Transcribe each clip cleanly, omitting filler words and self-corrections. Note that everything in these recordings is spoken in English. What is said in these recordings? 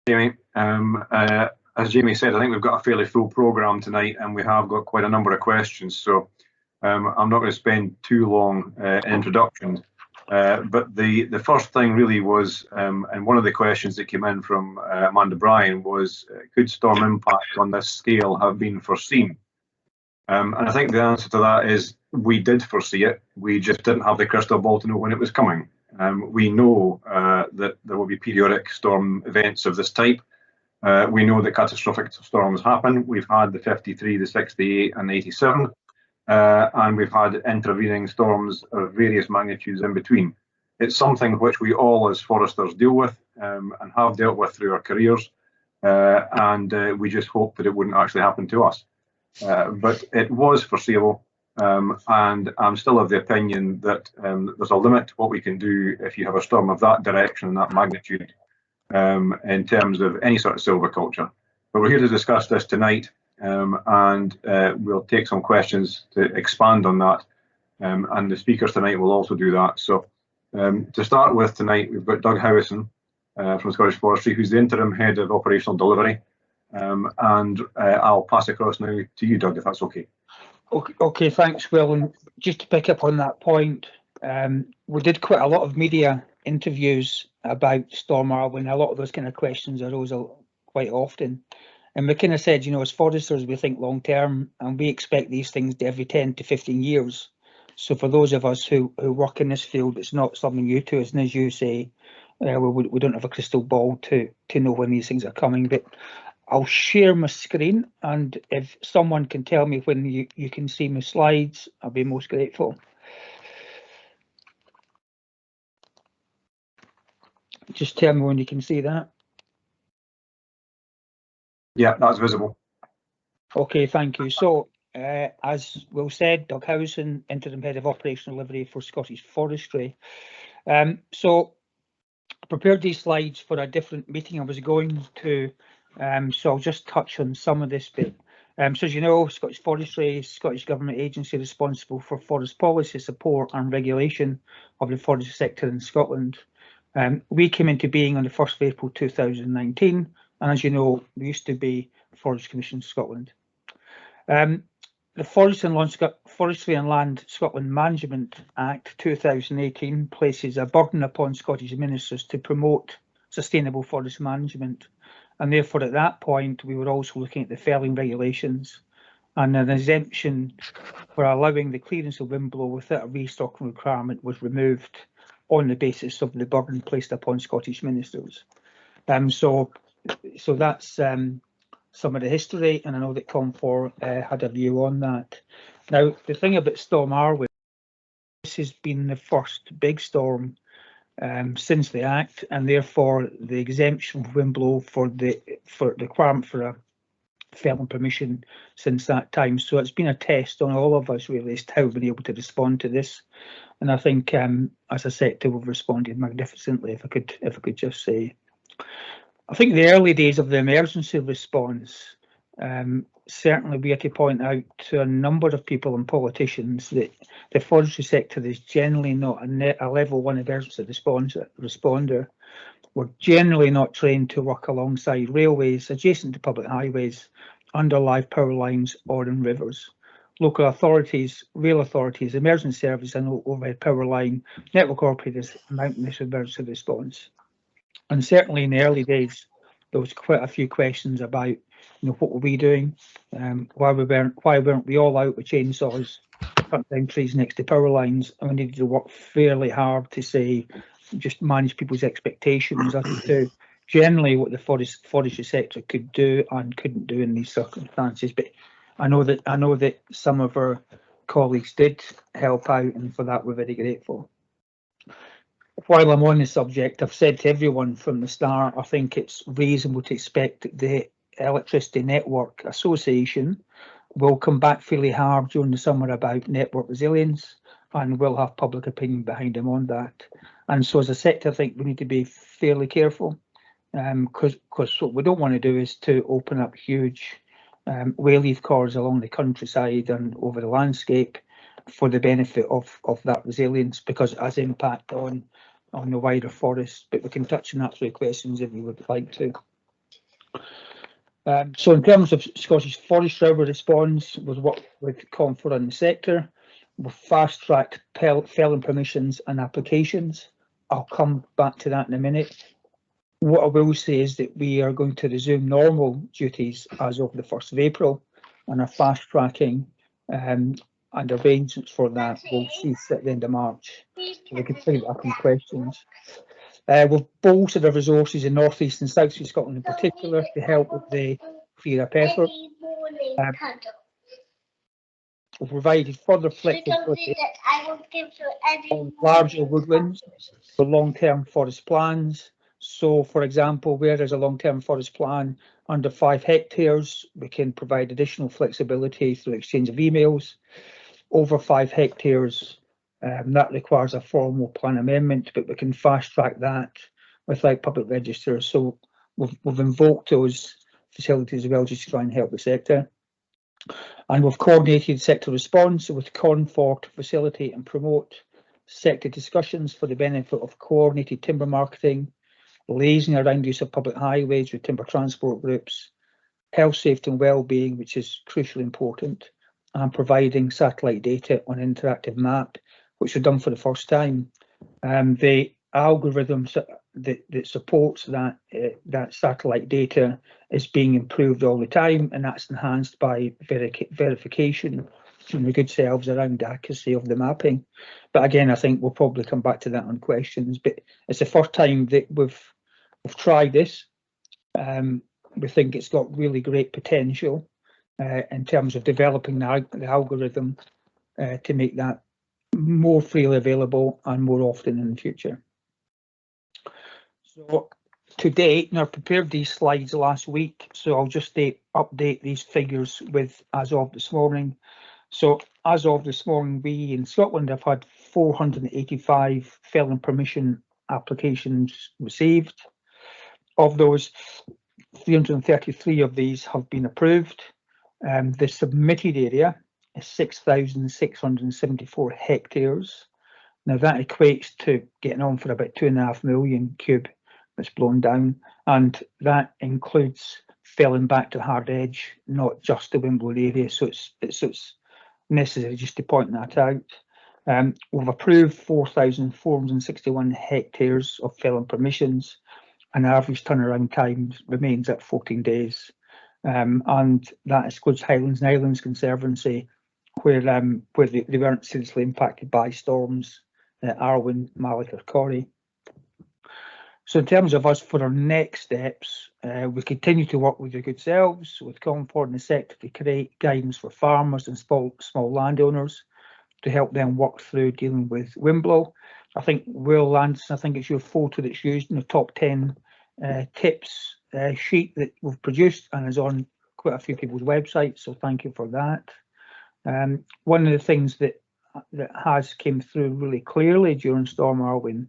Jamie. As Jamie said, I think we've got a fairly full programme tonight, and we have got quite a number of questions. So I'm not going to spend too long in introductions. But the first thing really was, and one of the questions that came in from Amanda Bryan was, could storm impact on this scale have been foreseen? And I think the answer to that is we did foresee it. We just didn't have the crystal ball to know when it was coming. We know that there will be periodic storm events of this type. We know that catastrophic storms happen. We've had the 53, the 68 and the 87. And we've had intervening storms of various magnitudes in between. It's something which we all as foresters deal with and have dealt with through our careers. And we just hope that it wouldn't actually happen to us. But it was foreseeable, and I'm still of the opinion that there's a limit to what we can do if you have a storm of that direction and that magnitude in terms of any sort of silviculture. But we're here to discuss this tonight, and we'll take some questions to expand on that, and the speakers tonight will also do that. So to start with tonight, we've got Doug Howison from Scottish Forestry, who's the interim head of operational delivery. And I'll pass across now to you, Doug, if that's okay. Okay, thanks, Will. And just to pick up on that point, we did quite a lot of media interviews about Storm Arwen. A lot of those kind of questions arose quite often. And we kind of said, you know, as foresters, we think long term, and we expect these things every 10 to 15 years. So for those of us who work in this field, it's not something new to us. And as you say, we don't have a crystal ball to know when these things are coming. But I'll share my screen, and if someone can tell me when you can see my slides, I'll be most grateful. Just tell me when you can see that. Yeah, that's visible. Okay, thank you. So, as Will said, Doug Howison, interim head of operational delivery for Scottish Forestry. So, I prepared these slides for a different meeting I was going to. So I'll just touch on some of this bit. So as you know, Scottish Forestry is Scottish Government agency responsible for forest policy support and regulation of the forestry sector in Scotland. We came into being on the 1st of April 2019, and as you know, we used to be Forest Commission Scotland. The Forestry and Land Scotland Management Act 2018 places a burden upon Scottish ministers to promote sustainable forest management. And therefore, at that point, we were also looking at the felling regulations, and an exemption for allowing the clearance of windblow without a restocking requirement was removed on the basis of the burden placed upon Scottish ministers. So that's some of the history, and I know that COMFOR had a view on that. Now, the thing about Storm Arwen, this has been the first big storm since the Act, and therefore the exemption of windblow for the requirement for a felling permission since that time. So it's been a test on all of us really as to how we've been able to respond to this. And I think as a sector we've responded magnificently, if I could just say. I think the early days of the emergency response, certainly we had to point out to a number of people and politicians that the forestry sector is generally not a level 1 emergency responder. We're generally not trained to work alongside railways, adjacent to public highways, under live power lines or in rivers. Local authorities, rail authorities, emergency service and overhead power line, network operators mount this emergency response. And certainly in the early days, there was quite a few questions about, you know, what were we doing? Why weren't we all out with chainsaws, cutting down trees next to power lines? And we needed to work fairly hard to say, just manage people's expectations as to generally what the forestry sector could do and couldn't do in these circumstances. But I know that some of our colleagues did help out, and for that we're very grateful. While I'm on the subject, I've said to everyone from the start, I think it's reasonable to expect that the Electricity Network Association will come back fairly hard during the summer about network resilience, and we'll have public opinion behind them on that. And so as a sector, I think we need to be fairly careful, because what we don't want to do is to open up huge wayleaf corridors along the countryside and over the landscape for the benefit of that resilience, because it has impact on the wider forest. But we can touch on that through questions if you would like to. So in terms of Scottish Forestry, our response was work with Comfort in the sector. We've fast-tracked felling permissions and applications. I'll come back to that in a minute. What I will say is that we are going to resume normal duties as of the 1st of April, and are fast-tracking and arrangements for that will cease at the end of March. So we can take up in questions. We've bolstered our resources in North East and South East Scotland in particular to help with the clear up effort. We've provided further flexibility on larger woodlands for long-term forest plans. So, for example, where there's a long-term forest plan under 5 hectares, we can provide additional flexibility through exchange of emails. Over 5 hectares, that requires a formal plan amendment, but we can fast track that without public register. So we've invoked those facilities as well, just to try and help the sector. And we've coordinated sector response with Comfort to facilitate and promote sector discussions for the benefit of coordinated timber marketing, liaising around use of public highways with timber transport groups, health, safety and well-being, which is crucially important, and providing satellite data on interactive map, which we've done for the first time. The algorithms that supports that satellite data is being improved all the time, and that's enhanced by verification from the good selves around accuracy of the mapping. But again, I think we'll probably come back to that on questions. But it's the first time that we've tried this. We think it's got really great potential in terms of developing the algorithm to make that more freely available and more often in the future. So to date, now I prepared these slides last week, so I'll just update these figures with as of this morning. So as of this morning, we in Scotland have had 485 felling permission applications received. Of those, 333 of these have been approved. The submitted area is 6,674 hectares. Now that equates to getting on for about 2.5 million cube that's blown down, and that includes felling back to hard edge, not just the Wimbledon area. So it's necessary just to point that out. We've approved 4,461 hectares of felling permissions, and average turnaround time remains at 14 days. And that excludes Highlands and Islands Conservancy, where they weren't seriously impacted by storms, Arwen, Malik or Corrie. So in terms of us for our next steps, we continue to work with your good selves, with Comfort in the sector to create guidance for farmers and small landowners to help them work through dealing with windblow. I think Will Anderson, I think it's your photo that's used in the top 10 tips sheet that we've produced and is on quite a few people's websites, so thank you for that. One of the things that has came through really clearly during Storm Arwen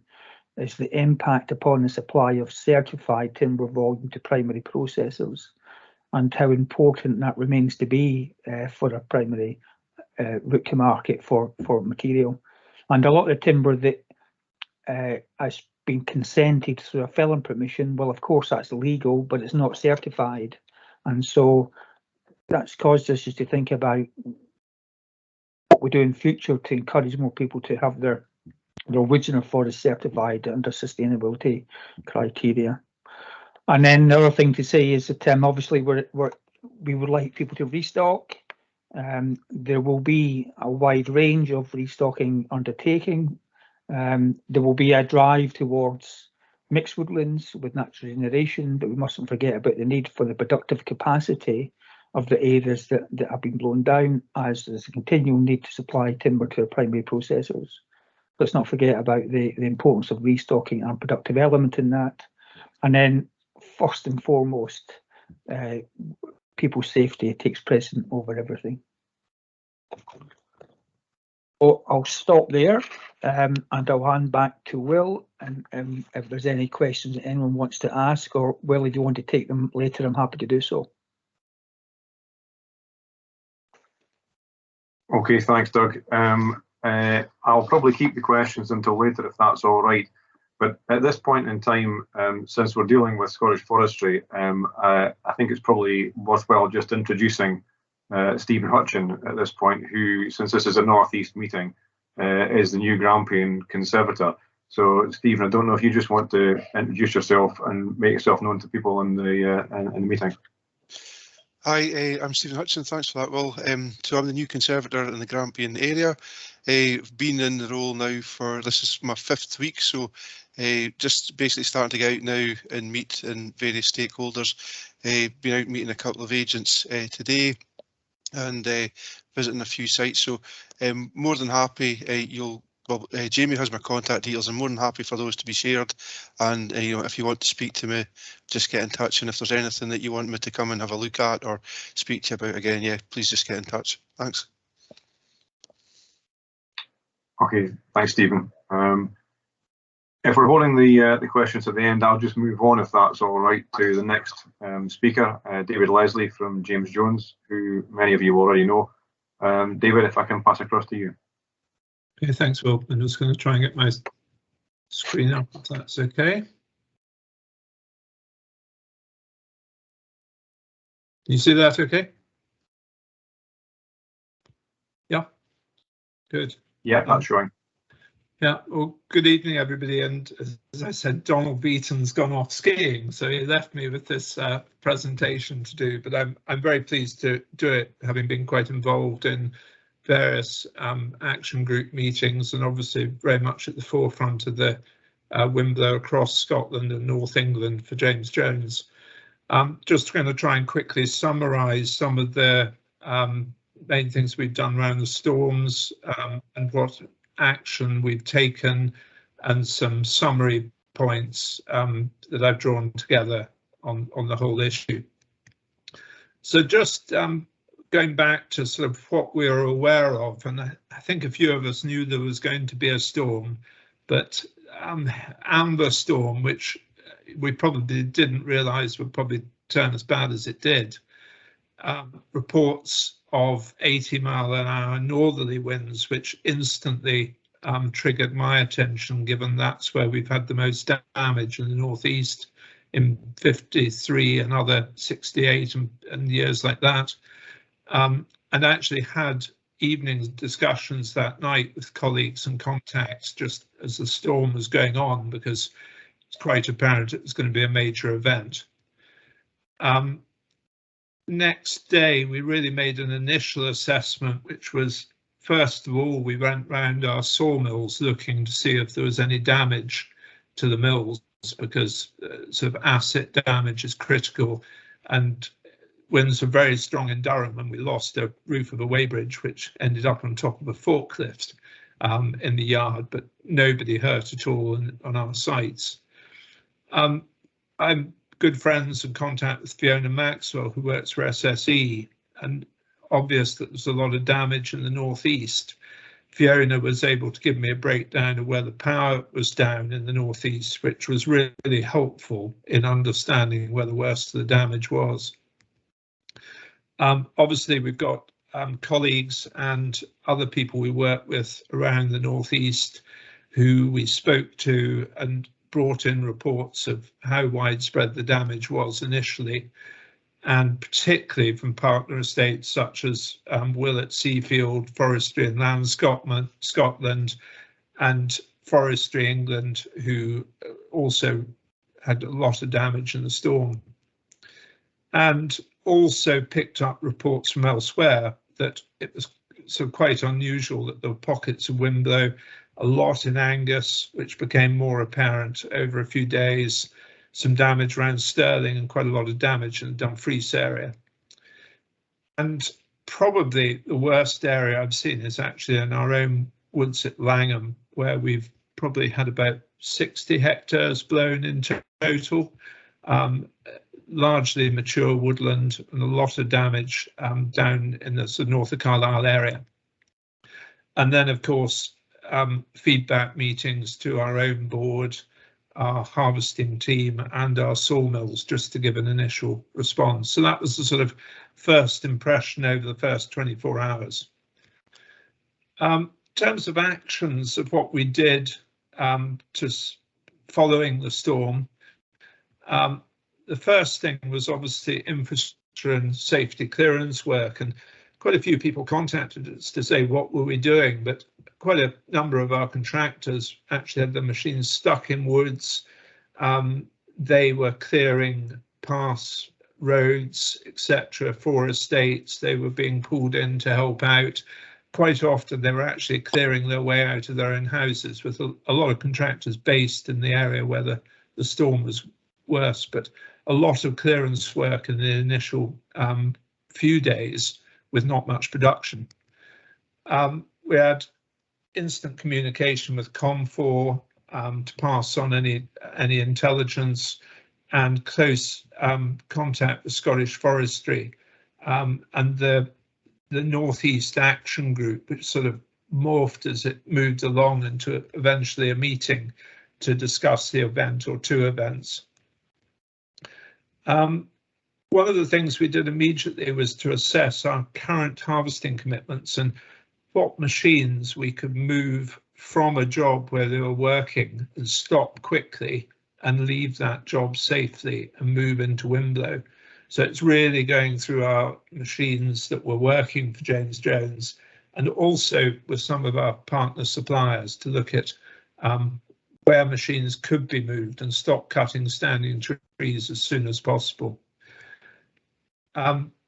is the impact upon the supply of certified timber volume to primary processors, and how important that remains to be for a primary route to market for material. And a lot of the timber that has been consented through a felling permission, well, of course that's legal, but it's not certified, and so that's caused us just to think about what we do in future to encourage more people to have their original forest certified under sustainability criteria. And then the other thing to say is that obviously we would like people to restock. There will be a wide range of restocking undertaking. There will be a drive towards mixed woodlands with natural regeneration, but we mustn't forget about the need for the productive capacity of the areas that have been blown down, as there's a continual need to supply timber to our primary processors. Let's not forget about the importance of restocking and productive element in that. And then first and foremost, people's safety takes precedent over everything. So I'll stop there and I'll hand back to Will, and if there's any questions that anyone wants to ask, or Will, if you want to take them later, I'm happy to do so. Okay, thanks, Doug. I'll probably keep the questions until later if that's all right. But at this point in time, since we're dealing with Scottish Forestry, I think it's probably worthwhile just introducing Stephen Hutchin at this point, who, since this is a North East meeting, is the new Grampian Conservator. So, Stephen, I don't know if you just want to introduce yourself and make yourself known to people in the meeting. Hi, I'm Stephen Hutchin. Thanks for that, Will. So I'm the new Conservator in the Grampian area. I've been in the role now this is my 5th week, so just basically starting to get out now and meet various stakeholders. Been out meeting a couple of agents today and visiting a few sites. So more than happy. Jamie has my contact details. I'm more than happy for those to be shared. And if you want to speak to me, just get in touch. And if there's anything that you want me to come and have a look at or speak to you about again, yeah, please just get in touch. Thanks. Okay, thanks, Stephen. If we're holding the questions at the end, I'll just move on, if that's all right, to the next speaker, David Leslie from James Jones, who many of you already know. David, if I can pass across to you. Okay, thanks, Will. I'm just going to try and get my screen up, if that's okay. Can you see that okay? Yeah, good. Yeah, that's showing. Yeah, well, good evening, everybody. And as I said, Donald Beaton's gone off skiing, so he left me with this presentation to do. But I'm very pleased to do it, having been quite involved in various action group meetings, and obviously very much at the forefront of the Wimblow across Scotland and North England for James Jones. Just going to try and quickly summarise some of the main things we've done around the storms and what action we've taken, and some summary points that I've drawn together on the whole issue. So just going back to sort of what we are aware of, and I think a few of us knew there was going to be a storm, but Amber storm, which we probably didn't realise would probably turn as bad as it did. Reports of 80-mile-an-hour northerly winds, which instantly triggered my attention, given that's where we've had the most damage in the northeast in 53 and other 68 and years like that. And actually had evening discussions that night with colleagues and contacts just as the storm was going on, because it's quite apparent it was going to be a major event. Next day, we really made an initial assessment, which was, first of all, we went round our sawmills looking to see if there was any damage to the mills, because sort of asset damage is critical, and winds were very strong in Durham, and we lost a roof of a weighbridge, which ended up on top of a forklift in the yard, but nobody hurt at all on our sites. I'm good friends and contact with Fiona Maxwell, who works for SSE, and obvious that there's a lot of damage in the northeast. Fiona was able to give me a breakdown of where the power was down in the northeast, which was really helpful in understanding where the worst of the damage was. Obviously, we've got colleagues and other people we work with around the northeast who we spoke to and brought in reports of how widespread the damage was initially, and particularly from partner estates such as Willett Seafield, Forestry and Land Scotland, and Forestry England, who also had a lot of damage in the storm. And also picked up reports from elsewhere that it was sort of quite unusual that there were pockets of Wimblow, a lot in Angus, which became more apparent over a few days, some damage around Stirling, and quite a lot of damage in the Dumfries area. And probably the worst area I've seen is actually in our own woods at Langham, where we've probably had about 60 hectares blown in total. Largely mature woodland and a lot of damage down in the sort of north of Carlisle area. And then, of course, feedback meetings to our own board, our harvesting team and our sawmills, just to give an initial response. So that was the sort of first impression over the first 24 hours. In terms of actions of what we did to following the storm. The first thing was obviously infrastructure and safety clearance work, and quite a few people contacted us to say what were we doing, but quite a number of our contractors actually had their machines stuck in woods. They were clearing paths, roads, etc. for estates. They were being pulled in to help out. Quite often they were actually clearing their way out of their own houses, with a lot of contractors based in the area where the storm was worse, but a lot of clearance work in the initial few days with not much production. We had instant communication with COM4 to pass on any intelligence, and close contact with Scottish Forestry and the North East Action Group, which sort of morphed as it moved along into eventually a meeting to discuss the event, or two events. One of the things we did immediately was to assess our current harvesting commitments and what machines we could move from a job where they were working and stop quickly and leave that job safely and move into Wimblow. So it's really going through our machines that were working for James Jones, and also with some of our partner suppliers to look at where machines could be moved and stop cutting standing trees as soon as possible.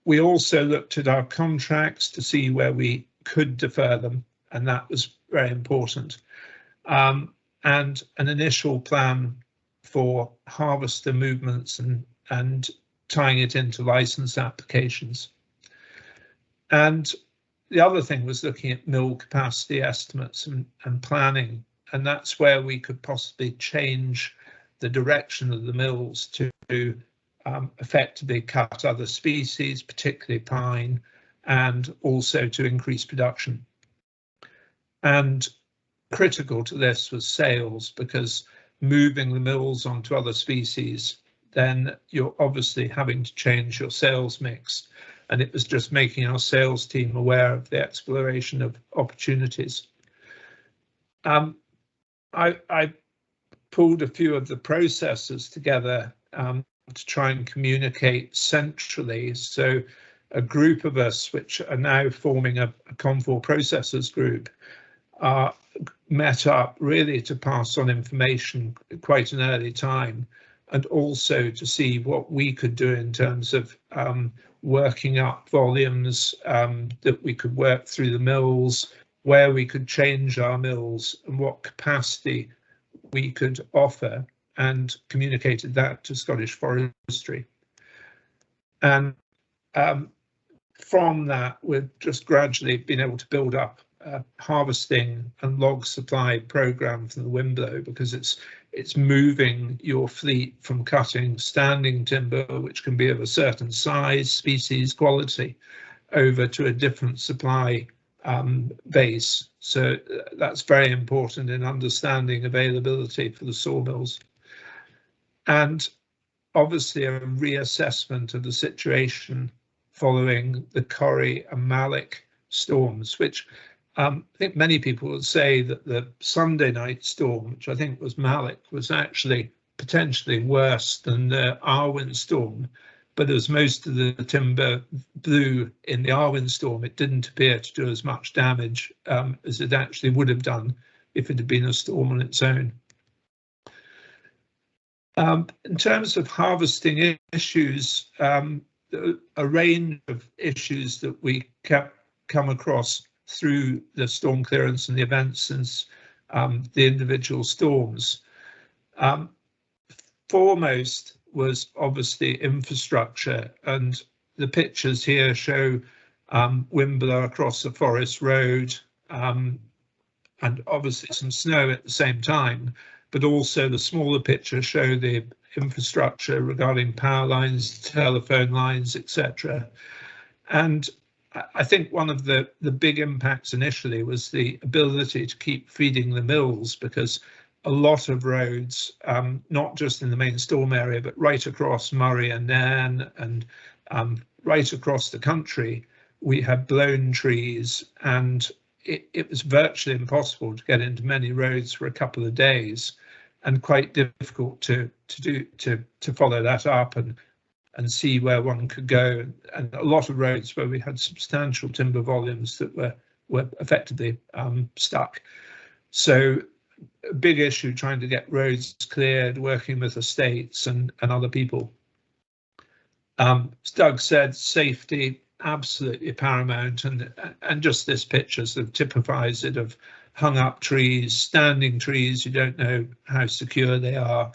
We also looked at our contracts to see where we could defer them, and that was very important. And an initial plan for harvester movements and tying it into license applications. And the other thing was looking at mill capacity estimates and planning, and that's where we could possibly change the direction of the mills to effectively cut other species, particularly pine, and also to increase production. And critical to this was sales, because moving the mills onto other species, then you're obviously having to change your sales mix. And it was just making our sales team aware of the exploration of opportunities. I pulled a few of the processes together to try and communicate centrally. So a group of us, which are now forming a COM4 processors group, met up really to pass on information at quite an early time, and also to see what we could do in terms of working up volumes that we could work through the mills, where we could change our mills, and what capacity we could offer, and communicated that to Scottish Forestry. And from that, we've just gradually been able to build up a harvesting and log supply program for the Wimblow, because it's moving your fleet from cutting standing timber, which can be of a certain size, species, quality, over to a different supply base. So that's very important in understanding availability for the sawmills. And obviously a reassessment of the situation following the Corrie and Malik storms, which I think many people would say that the Sunday night storm, which I think was Malik, was actually potentially worse than the Arwen storm. But as most of the timber blew in the Arwen storm, it didn't appear to do as much damage as it actually would have done if it had been a storm on its own. In terms of harvesting issues, a range of issues that we come across through the storm clearance and the events since the individual storms. Foremost was obviously infrastructure, and the pictures here show Wimblow across the forest road, and obviously some snow at the same time, but also the smaller pictures show the infrastructure regarding power lines, telephone lines, etc. And I think one of the big impacts initially was the ability to keep feeding the mills, because a lot of roads, not just in the main storm area, but right across Murray and Nairn and right across the country, we had blown trees, and it was virtually impossible to get into many roads for a couple of days. and quite difficult to follow that up and see where one could go, and a lot of roads where we had substantial timber volumes that were effectively stuck. So a big issue trying to get roads cleared, working with estates and other people. As Doug said, safety absolutely paramount, and just this picture sort of typifies it, of hung up trees, standing trees, you don't know how secure they are,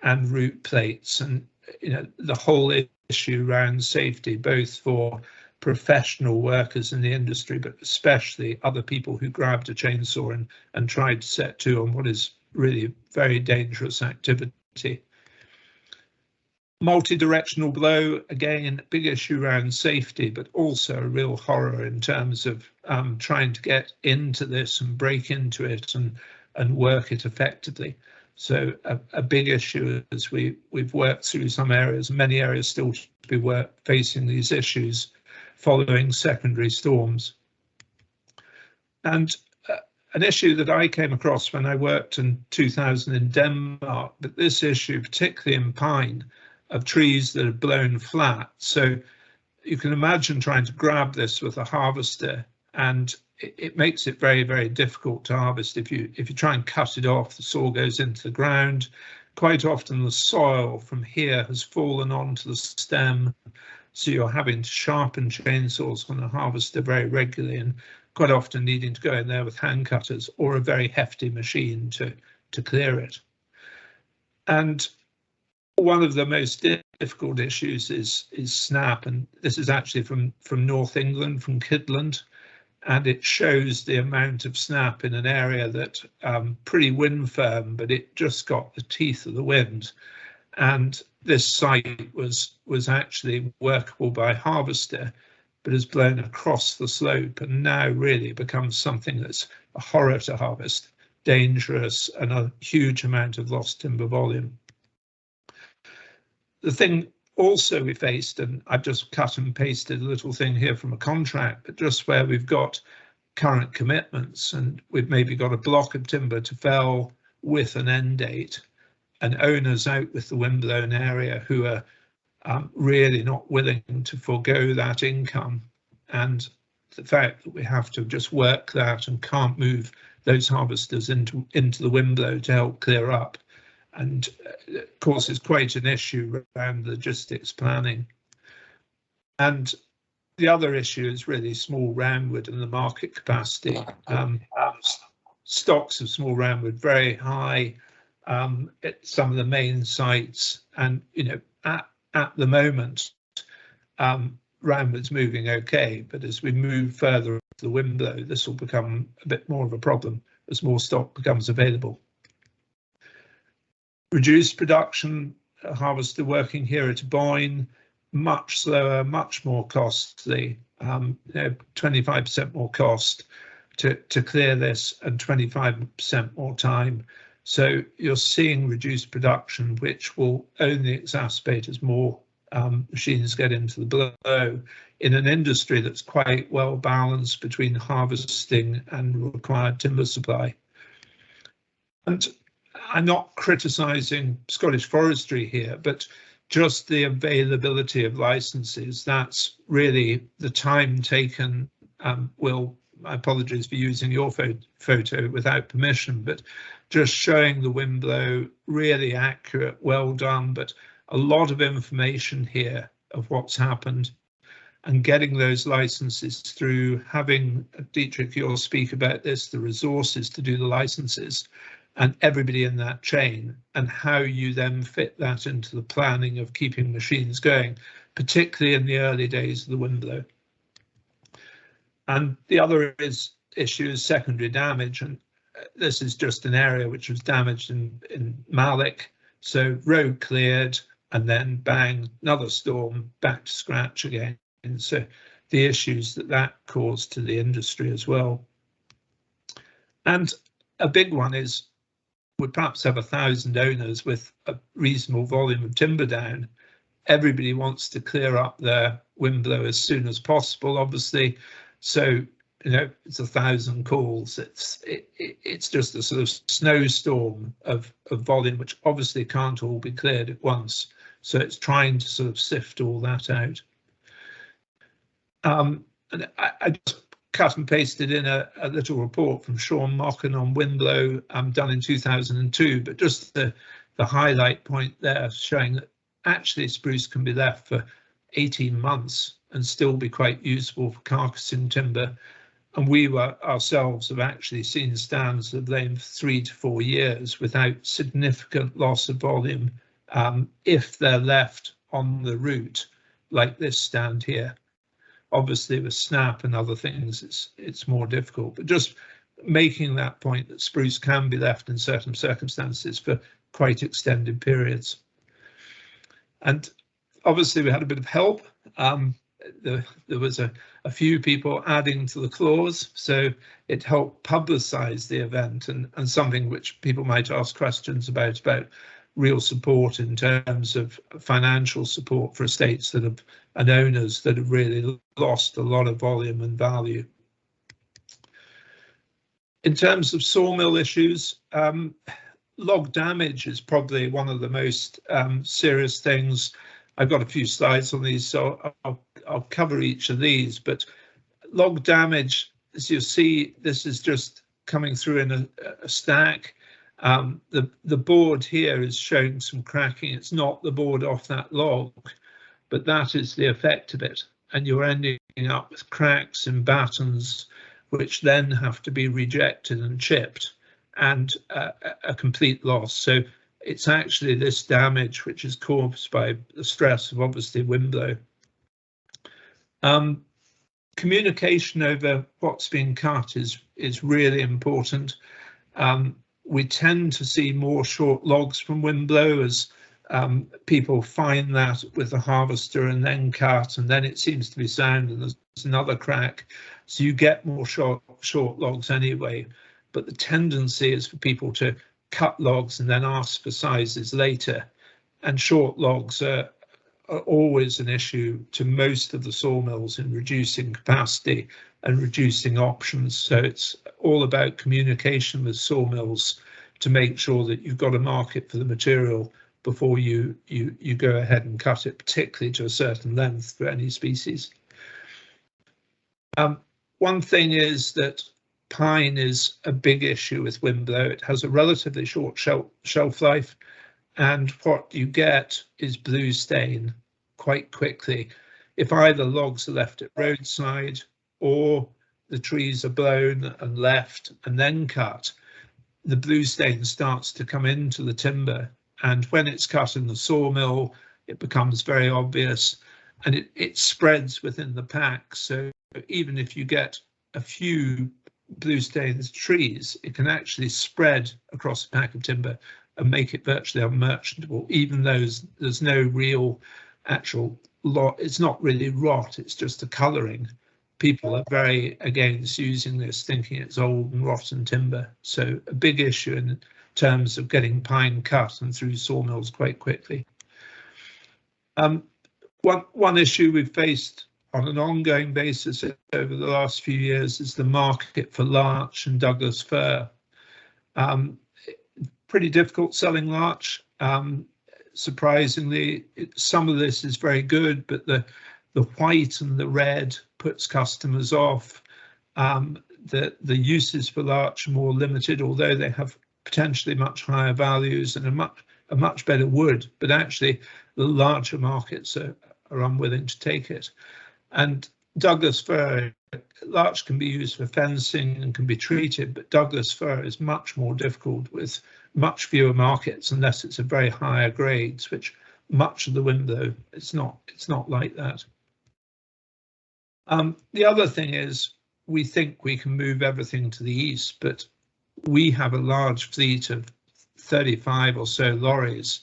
and route plates, and the whole issue around safety, both for professional workers in the industry, but especially other people who grabbed a chainsaw and tried to set to on what is really very dangerous activity. Multi-directional blow, again, big issue around safety, but also a real horror in terms of trying to get into this and break into it and work it effectively. So a big issue as we've worked through some areas, many areas still to be facing these issues following secondary storms. And an issue that I came across when I worked in 2000 in Denmark, but this issue, particularly in pine, of trees that are blown flat. So you can imagine trying to grab this with a harvester, and it makes it very, very difficult to harvest. If you try and cut it off, the saw goes into the ground. Quite often the soil from here has fallen onto the stem, so you're having to sharpen chainsaws on a harvester very regularly, and quite often needing to go in there with hand cutters or a very hefty machine to clear it. And one of the most difficult issues is snap, and this is actually from North England, from Kidland, and it shows the amount of snap in an area that pretty wind firm, but it just got the teeth of the wind. And this site was actually workable by harvester, but has blown across the slope and now really becomes something that's a horror to harvest, dangerous, and a huge amount of lost timber volume. The thing also we faced, and I've just cut and pasted a little thing here from a contract, but just where we've got current commitments and we've maybe got a block of timber to fell with an end date, and owners out with the windblown area who are really not willing to forego that income, and the fact that we have to just work that and can't move those harvesters into the windblow to help clear up, and of course it's quite an issue around logistics planning. And the other issue is really small roundwood and the market capacity. Stocks of small roundwood very high at some of the main sites, and at the moment roundwood's moving okay, but as we move further to the windblow, this will become a bit more of a problem as more stock becomes available. Reduced production, harvester working here at Boyne, much slower, much more costly, 25% more cost to clear this and 25% more time. So you're seeing reduced production, which will only exacerbate as more machines get into the blow in an industry that's quite well balanced between harvesting and required timber supply. And I'm not criticising Scottish forestry here, but just the availability of licenses, that's really the time taken. Will, my apologies for using your photo without permission, but just showing the windblow, really accurate, well done, but a lot of information here of what's happened, and getting those licenses through, having, Dietrich, you'll speak about this, the resources to do the licenses, and everybody in that chain, and how you then fit that into the planning of keeping machines going, particularly in the early days of the windblow. And the other issue is secondary damage, and this is just an area which was damaged in Malik, so road cleared, and then bang, another storm, back to scratch again. And so the issues that caused to the industry as well. And a big one is, would perhaps have 1,000 owners with a reasonable volume of timber down. Everybody wants to clear up their windblow as soon as possible, obviously. So you know, it's 1,000 calls. It's just a sort of snowstorm of volume, which obviously can't all be cleared at once. So it's trying to sort of sift all that out. And I just cut and pasted in a little report from Sean Mocken on windblow done in 2002, but just the highlight point there showing that actually spruce can be left for 18 months and still be quite useful for carcassing timber. And we ourselves have actually seen stands that have lain for 3 to 4 years without significant loss of volume if they're left on the route, like this stand here. Obviously with snap and other things, it's more difficult, but just making that point that spruce can be left in certain circumstances for quite extended periods. And obviously we had a bit of help. There was a few people adding to the clause, so it helped publicise the event and something which people might ask questions about real support in terms of financial support for estates that have and owners that have really lost a lot of volume and value. In terms of sawmill issues, log damage is probably one of the most serious things. I've got a few slides on these, so I'll cover each of these, but log damage, as you see, this is just coming through in a stack. The board here is showing some cracking. It's not the board off that log, but that is the effect of it. And you're ending up with cracks and battens, which then have to be rejected and chipped, and a complete loss. So it's actually this damage which is caused by the stress of obviously windblow. Communication over what's being cut is really important. We tend to see more short logs from windblow as people find that with the harvester and then cut, and then it seems to be sound and there's another crack. So you get more short logs anyway, but the tendency is for people to cut logs and then ask for sizes later. And short logs are always an issue to most of the sawmills in reducing capacity and reducing options. So it's all about communication with sawmills to make sure that you've got a market for the material before you go ahead and cut it, particularly to a certain length for any species. One thing is that pine is a big issue with windblow. It has a relatively short shelf life, and what you get is blue stain quite quickly. If either logs are left at roadside or the trees are blown and left and then cut, the blue stain starts to come into the timber, and when it's cut in the sawmill, it becomes very obvious, and it spreads within the pack. So even if you get a few blue stained trees, it can actually spread across a pack of timber and make it virtually unmerchantable, even though there's no real actual lot. It's not really rot, it's just a colouring. People are very against using this, thinking it's old and rotten timber. So a big issue in terms of getting pine cut and through sawmills quite quickly. One issue we've faced on an ongoing basis over the last few years is the market for larch and Douglas fir. Pretty difficult selling larch. Surprisingly, some of this is very good, but the white and the red puts customers off. The uses for larch are more limited, although they have potentially much higher values and a much better wood, but actually the larger markets are unwilling to take it. And Douglas fir, larch can be used for fencing and can be treated, but Douglas fir is much more difficult with much fewer markets unless it's a very higher grades, which much of the windblow, it's not like that. The other thing is we think we can move everything to the east, but we have a large fleet of 35 or so lorries,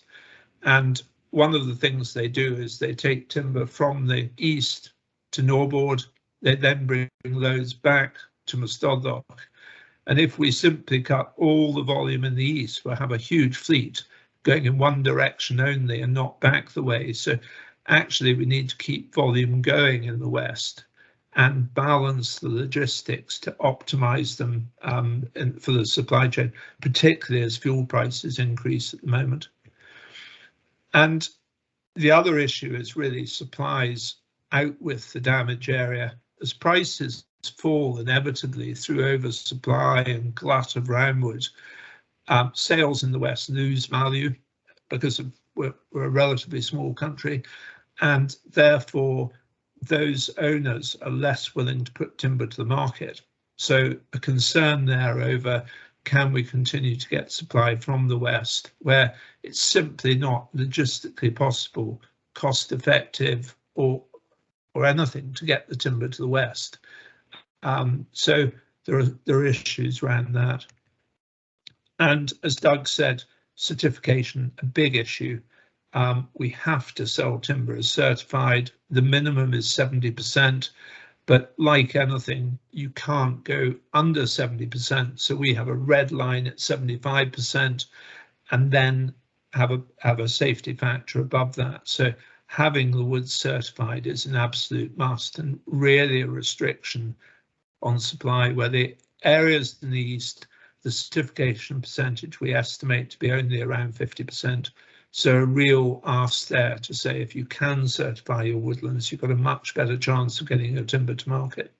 and one of the things they do is they take timber from the east to Norboard. They then bring loads back to Mastoddock, and if we simply cut all the volume in the east, we'll have a huge fleet going in one direction only and not back the way. So actually we need to keep volume going in the west, and balance the logistics to optimize them for the supply chain, particularly as fuel prices increase at the moment. And the other issue is really supplies out with the damage area. As prices fall inevitably through oversupply and glut of roundwood, sales in the West lose value because we're a relatively small country, and therefore those owners are less willing to put timber to the market. So a concern there over, can we continue to get supply from the West, where it's simply not logistically possible, cost effective, or anything to get the timber to the West. So there are issues around that. And as Doug said, certification, a big issue. We have to sell timber as certified. The minimum is 70%, but like anything, you can't go under 70%. So we have a red line at 75%, and then have a safety factor above that. So having the wood certified is an absolute must, and really a restriction on supply, where the areas in the east, the certification percentage we estimate to be only around 50%. So a real ask there to say, if you can certify your woodlands, you've got a much better chance of getting your timber to market.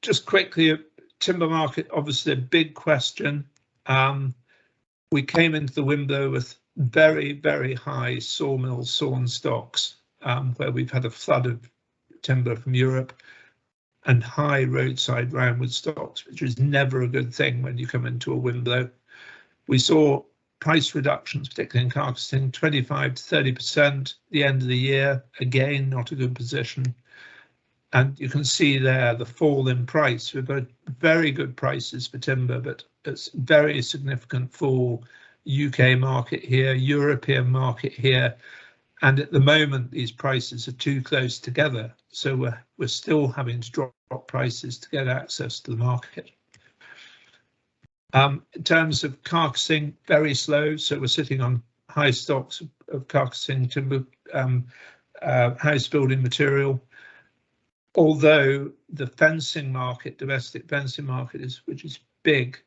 Just quickly, timber market, obviously a big question. We came into the window with very, very high sawmill sawn stocks, where we've had a flood of timber from Europe, and high roadside roundwood stocks, which is never a good thing when you come into a wind blow. We saw price reductions, particularly in carcassing, 25 to 30% at the end of the year. Again, not a good position. And you can see there the fall in price. We've got very good prices for timber, but it's very significant fall. UK market here, European market here. And at the moment, these prices are too close together. So we're still having to drop prices to get access to the market. In terms of carcassing, very slow. So we're sitting on high stocks of carcassing timber, house building material. Although the fencing market, domestic fencing market, which is big,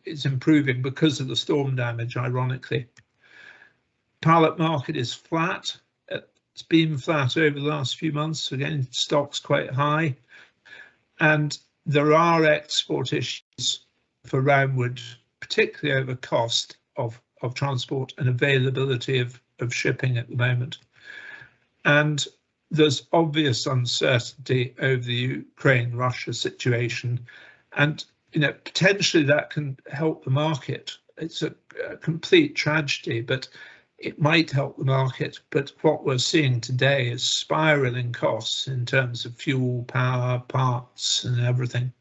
is improving because of the storm damage, ironically. Pallet market is flat. It's been flat over the last few months. Again, stock's quite high. And there are export issues for roundwood, particularly over cost of transport and availability of shipping at the moment. And there's obvious uncertainty over the Ukraine-Russia situation. And potentially that can help the market. It's a complete tragedy, but it might help the market. But what we're seeing today is spiraling costs in terms of fuel, power, parts, and everything.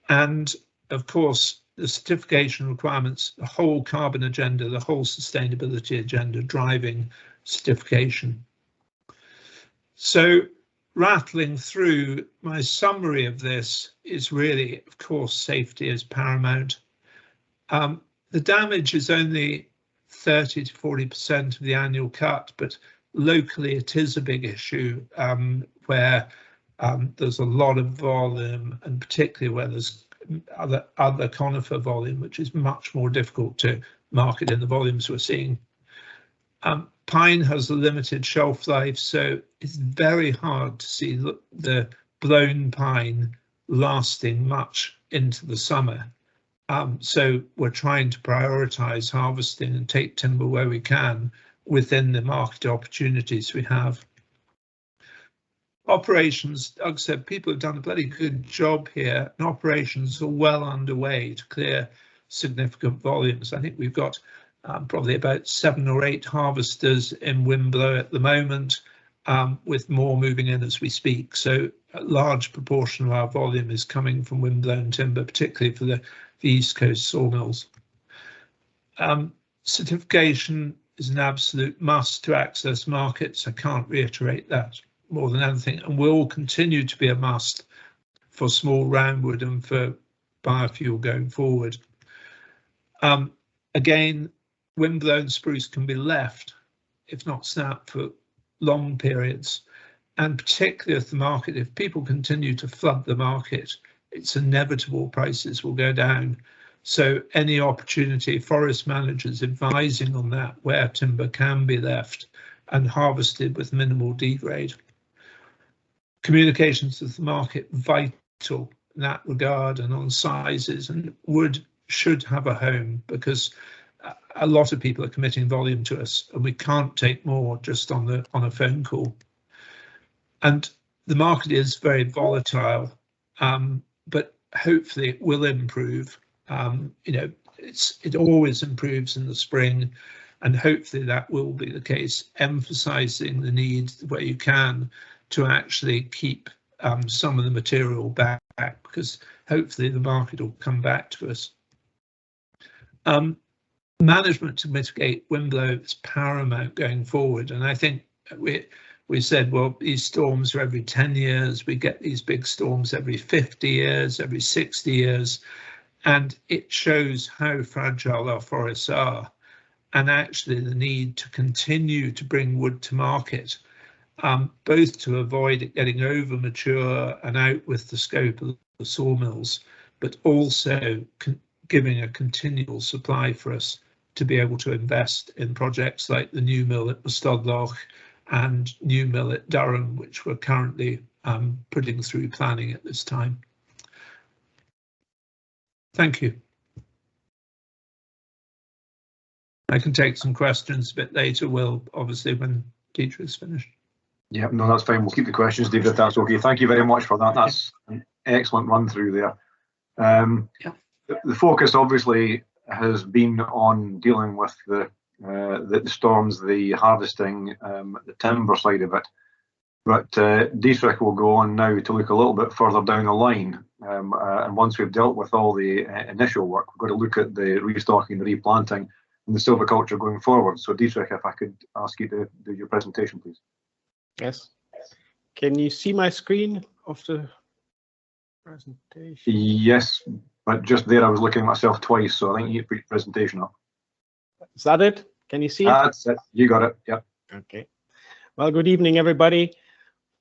And of course, the certification requirements, the whole carbon agenda, the whole sustainability agenda driving certification. So rattling through, my summary of this is really, of course, safety is paramount. The damage is only 30 to 40% of the annual cut, but locally it is a big issue where there's a lot of volume, and particularly where there's other conifer volume, which is much more difficult to market in the volumes we're seeing. Pine has a limited shelf life, so it's very hard to see the blown pine lasting much into the summer. So we're trying to prioritise harvesting and take timber where we can within the market opportunities we have. Operations, Doug said, people have done a bloody good job here, and operations are well underway to clear significant volumes. I think we've got probably about 7 or 8 harvesters in Wimblow at the moment, with more moving in as we speak. So a large proportion of our volume is coming from windblown timber, particularly for the East Coast sawmills. Certification is an absolute must to access markets. I can't reiterate that more than anything, and will continue to be a must for small roundwood and for biofuel going forward. Again, windblown spruce can be left, if not snapped, for long periods. and particularly if people continue to flood the market, it's inevitable prices will go down. So any opportunity, forest managers advising on that, where timber can be left and harvested with minimal degrade. Communications with the market vital in that regard, and on sizes, and wood should have a home, because a lot of people are committing volume to us and we can't take more just on a phone call. And the market is very volatile, but hopefully it will improve. You know, it always improves in the spring, and hopefully that will be the case, emphasising the need where you can to actually keep some of the material back, because hopefully the market will come back to us. Management to mitigate windblow is paramount going forward, and I think we said, well, these storms are every 10 years, we get these big storms every 50 years, every 60 years, and it shows how fragile our forests are, and actually the need to continue to bring wood to market, both to avoid it getting over mature and out with the scope of the sawmills, but also giving a continual supply for us to be able to invest in projects like the new mill at Stodloch and new mill at Durham, which we're currently putting through planning at this time. Thank you. I can take some questions a bit later, Will, obviously, when Deirdre is finished. Yeah, no, that's fine. We'll keep the questions, David, if that's okay. Thank you very much for that. That's an excellent run through there. Yeah. The focus obviously has been on dealing with the storms, the harvesting, the timber side of it. But Dietrich will go on now to look a little bit further down the line. And once we've dealt with all the initial work, we've got to look at the restocking, the replanting, and the silviculture going forward. So Dietrich, if I could ask you to do your presentation, please. Yes. Can you see my screen of the presentation? Yes, but just there I was looking at myself twice, so I think you put your presentation up. Is that it? Can you see it? That's it. You got it. Yep. Okay. Well, good evening, everybody.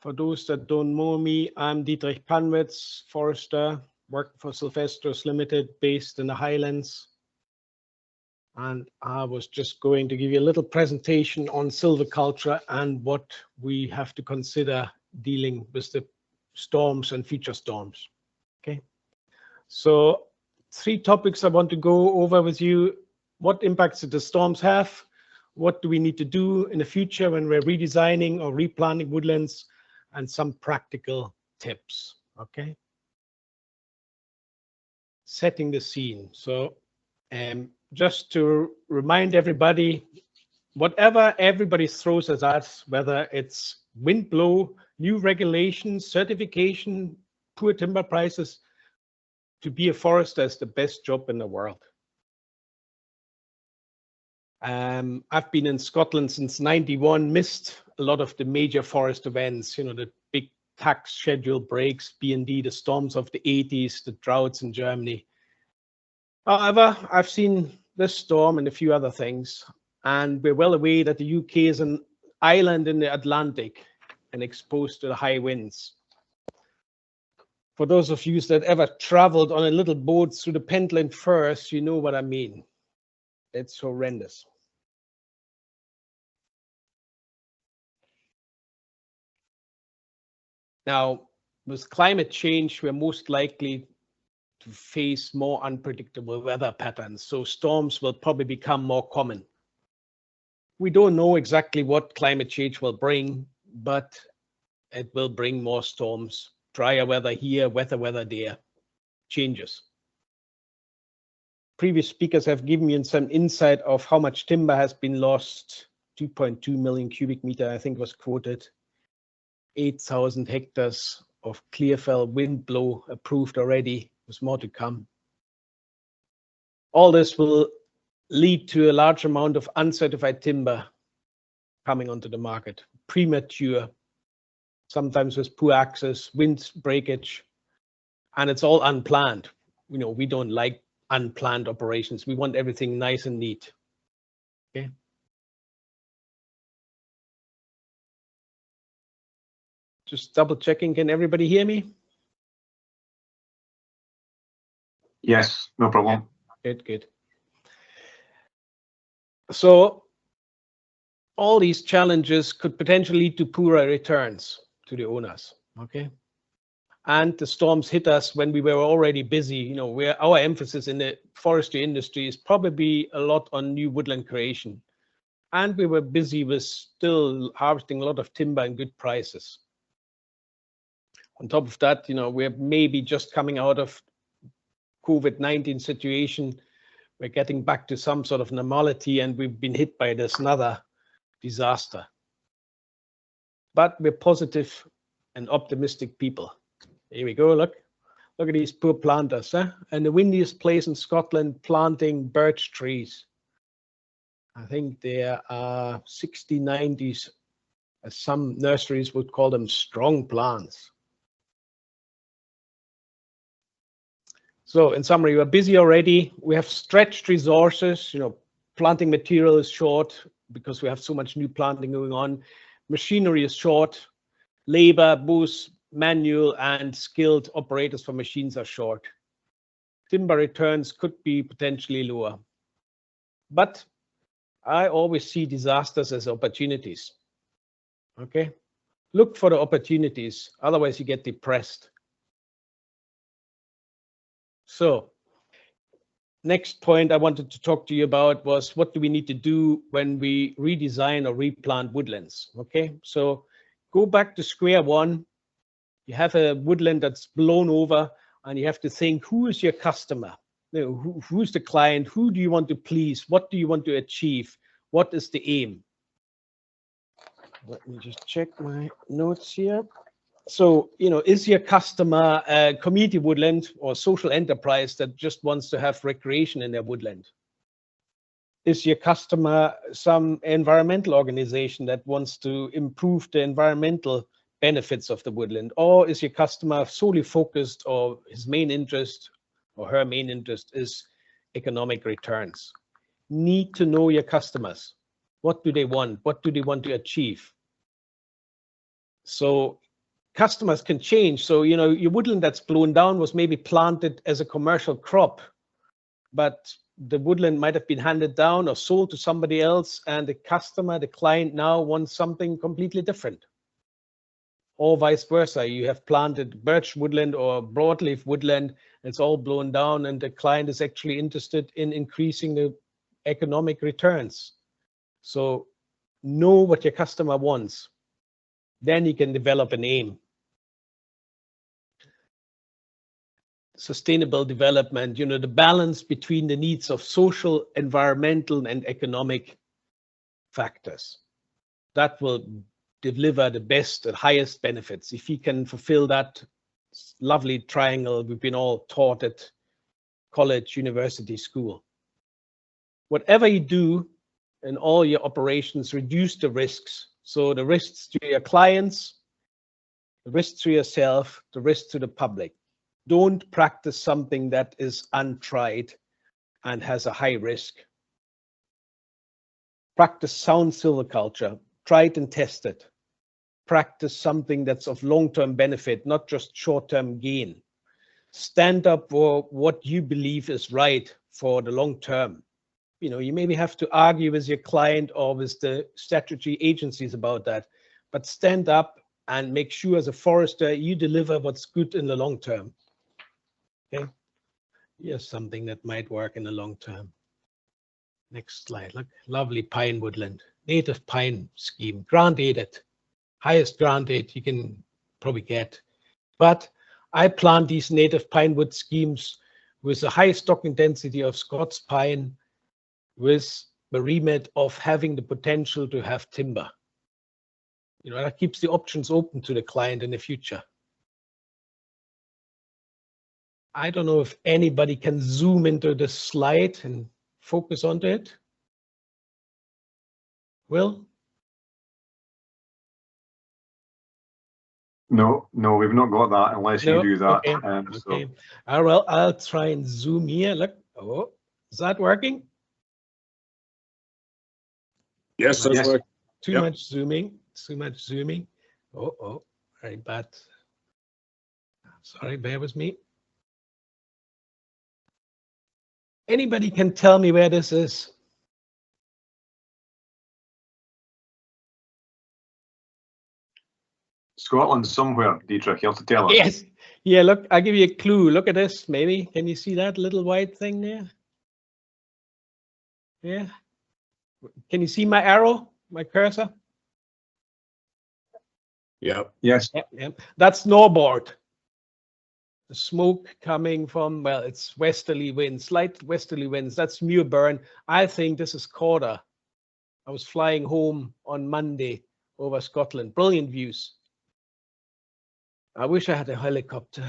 For those that don't know me, I'm Dietrich Panwitz, forester, work for Silvestros Limited, based in the Highlands. And I was just going to give you a little presentation on silviculture and what we have to consider dealing with the storms and future storms. Okay. So 3 topics I want to go over with you. What impacts do the storms have? What do we need to do in the future when we're redesigning or replanting woodlands? And some practical tips. Okay. Setting the scene. So just to remind everybody, whatever everybody throws at us, whether it's wind blow, new regulations, certification, poor timber prices, to be a forester is the best job in the world. I've been in Scotland since '91, missed a lot of the major forest events, you know, the big tax schedule breaks, B&D, the storms of the 80s, the droughts in Germany. However, I've seen this storm and a few other things, and we're well aware that the UK is an island in the Atlantic and exposed to the high winds. For those of you that ever traveled on a little boat through the Pentland Firth, you know what I mean. It's horrendous. Now, with climate change, we're most likely to face more unpredictable weather patterns, so storms will probably become more common. We don't know exactly what climate change will bring, but it will bring more storms, drier weather here, wetter weather there, changes. Previous speakers have given you some insight of how much timber has been lost. 2.2 million cubic meter, I think was quoted. 8,000 hectares of clearfell wind blow approved already. There's more to come. All this will lead to a large amount of uncertified timber coming onto the market, premature, sometimes with poor access, wind breakage, and it's all unplanned. You know, we don't like unplanned operations. We want everything nice and neat. Okay. Just double checking. Can everybody hear me? Yes, no problem. Good. So all these challenges could potentially lead to poorer returns to the owners. Okay. And the storms hit us when we were already busy. You know, where our emphasis in the forestry industry is probably a lot on new woodland creation. And we were busy with still harvesting a lot of timber and good prices. On top of that, you know, we're maybe just coming out of COVID-19 situation. We're getting back to some sort of normality, and we've been hit by this another disaster. But we're positive and optimistic people. Here we go, look at these poor planters, huh? And the windiest place in Scotland planting birch trees. I think there are 60, 90s, as some nurseries would call them, strong plants. So in summary, we're busy already. We have stretched resources, you know, planting material is short because we have so much new planting going on. Machinery is short. Labor, both manual and skilled operators for machines are short. Timber returns could be potentially lower. But I always see disasters as opportunities. Okay? Look for the opportunities, otherwise you get depressed. So, next point I wanted to talk to you about was what do we need to do when we redesign or replant woodlands? Okay, so go back to square one. You have a woodland that's blown over, and you have to think, who is your customer? You know, who's the client? Who do you want to please? What do you want to achieve? What is the aim? Let me just check my notes here. So, you know, is your customer a community woodland or social enterprise that just wants to have recreation in their woodland? Is your customer some environmental organization that wants to improve the environmental benefits of the woodland? Or is your customer solely focused, or his main interest or her main interest is economic returns? Need to know your customers. What do they want? What do they want to achieve? So customers can change. So, you know, your woodland that's blown down was maybe planted as a commercial crop, but the woodland might have been handed down or sold to somebody else, and the customer, the client, now wants something completely different. Or vice versa. You have planted birch woodland or broadleaf woodland, it's all blown down, and the client is actually interested in increasing the economic returns. So know what your customer wants. Then you can develop an aim. Sustainable development, you know, the balance between the needs of social, environmental, and economic factors. That will deliver the best and highest benefits. If you can fulfill that lovely triangle we've been all taught at college, university, school. Whatever you do in all your operations, reduce the risks. So the risks to your clients, the risks to yourself, the risks to the public. Don't practice something that is untried and has a high risk. Practice sound silviculture. Try it and test it. Practice something that's of long-term benefit, not just short-term gain. Stand up for what you believe is right for the long term. You know, you maybe have to argue with your client or with the statutory agencies about that, but stand up and make sure as a forester you deliver what's good in the long term. Okay, here's something that might work in the long term. Next slide. Look, lovely pine woodland, native pine scheme, grant aided, highest grant aid you can probably get. But I plant these native pine wood schemes with a high stocking density of Scots pine, with the remit of having the potential to have timber. You know, that keeps the options open to the client in the future. I don't know if anybody can zoom into the slide and focus onto it. Will? No, we've not got that unless you do that. Okay. Okay. Well, I'll try and zoom here. Look. Oh, is that working? Yes, that's working. Too much zooming. Oh. very bad. Sorry, bear with me. Anybody can tell me where this is? Scotland somewhere, Dietrich, you have to tell us. Yes. Yeah, look, I'll give you a clue. Look at this, maybe. Can you see that little white thing there? Yeah. Can you see my arrow, my cursor? Yeah. Yes. Yeah. That's Norboard. The smoke coming from, well, it's westerly winds, slight westerly winds. That's Muirburn. I think this is Corder. I was flying home on Monday over Scotland. Brilliant views. I wish I had a helicopter.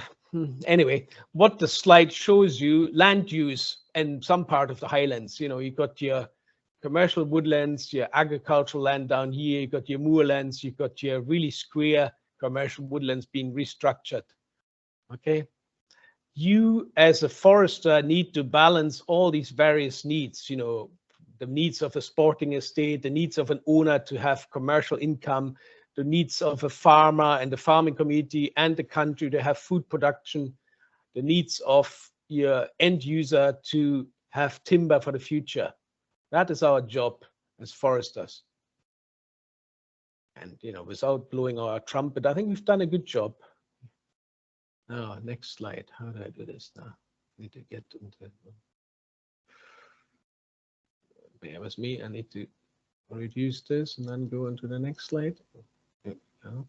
Anyway, what the slide shows you, land use in some part of the Highlands. You know, you got your commercial woodlands, your agricultural land down here, you got your moorlands, you got your really square commercial woodlands being restructured. Okay. You as a forester need to balance all these various needs, you know, the needs of a sporting estate, the needs of an owner to have commercial income, the needs of a farmer and the farming community and the country to have food production, the needs of your end user to have timber for the future. That is our job as foresters. And, you know, without blowing our trumpet, I think we've done a good job. Now, next slide. How do I do this now? Need to get into. Bear with me. I need to reduce this and then go into the next slide. There we go.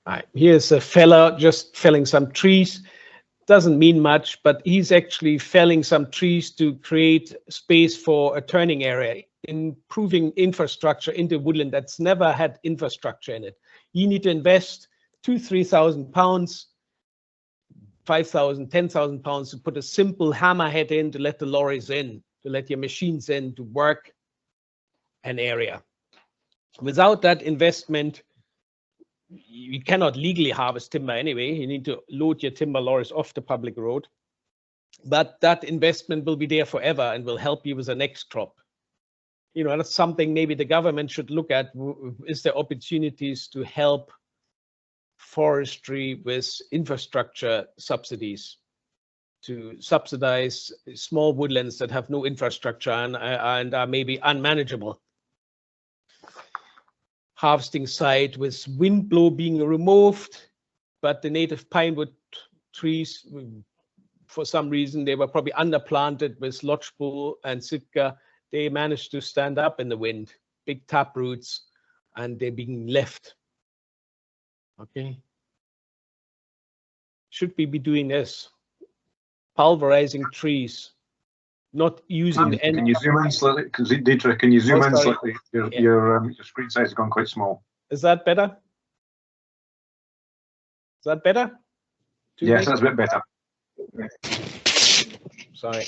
All right. Here's a fella just felling some trees. Doesn't mean much, but he's actually felling some trees to create space for a turning area, improving infrastructure into woodland that's never had infrastructure in it. You need to invest £2,000, £3,000, 5,000, 10,000 pounds to put a simple hammerhead in to let the lorries in, to let your machines in to work an area. Without that investment, you cannot legally harvest timber anyway. You need to load your timber lorries off the public road. But that investment will be there forever and will help you with the next crop. You know, that's something maybe the government should look at. Is there opportunities to help forestry with infrastructure subsidies, to subsidize small woodlands that have no infrastructure and are maybe unmanageable? Harvesting site with wind blow being removed, but the native pinewood trees, for some reason, they were probably underplanted with lodgepole and sitka. They managed to stand up in the wind, big tap roots, and they're being left. Okay. Should we be doing this? Pulverizing trees, not using the end. Can you zoom in slightly? Dietrich, can you zoom in slightly? Your screen size has gone quite small. Is that better? Is that better? Yes, that's a bit better. Sorry.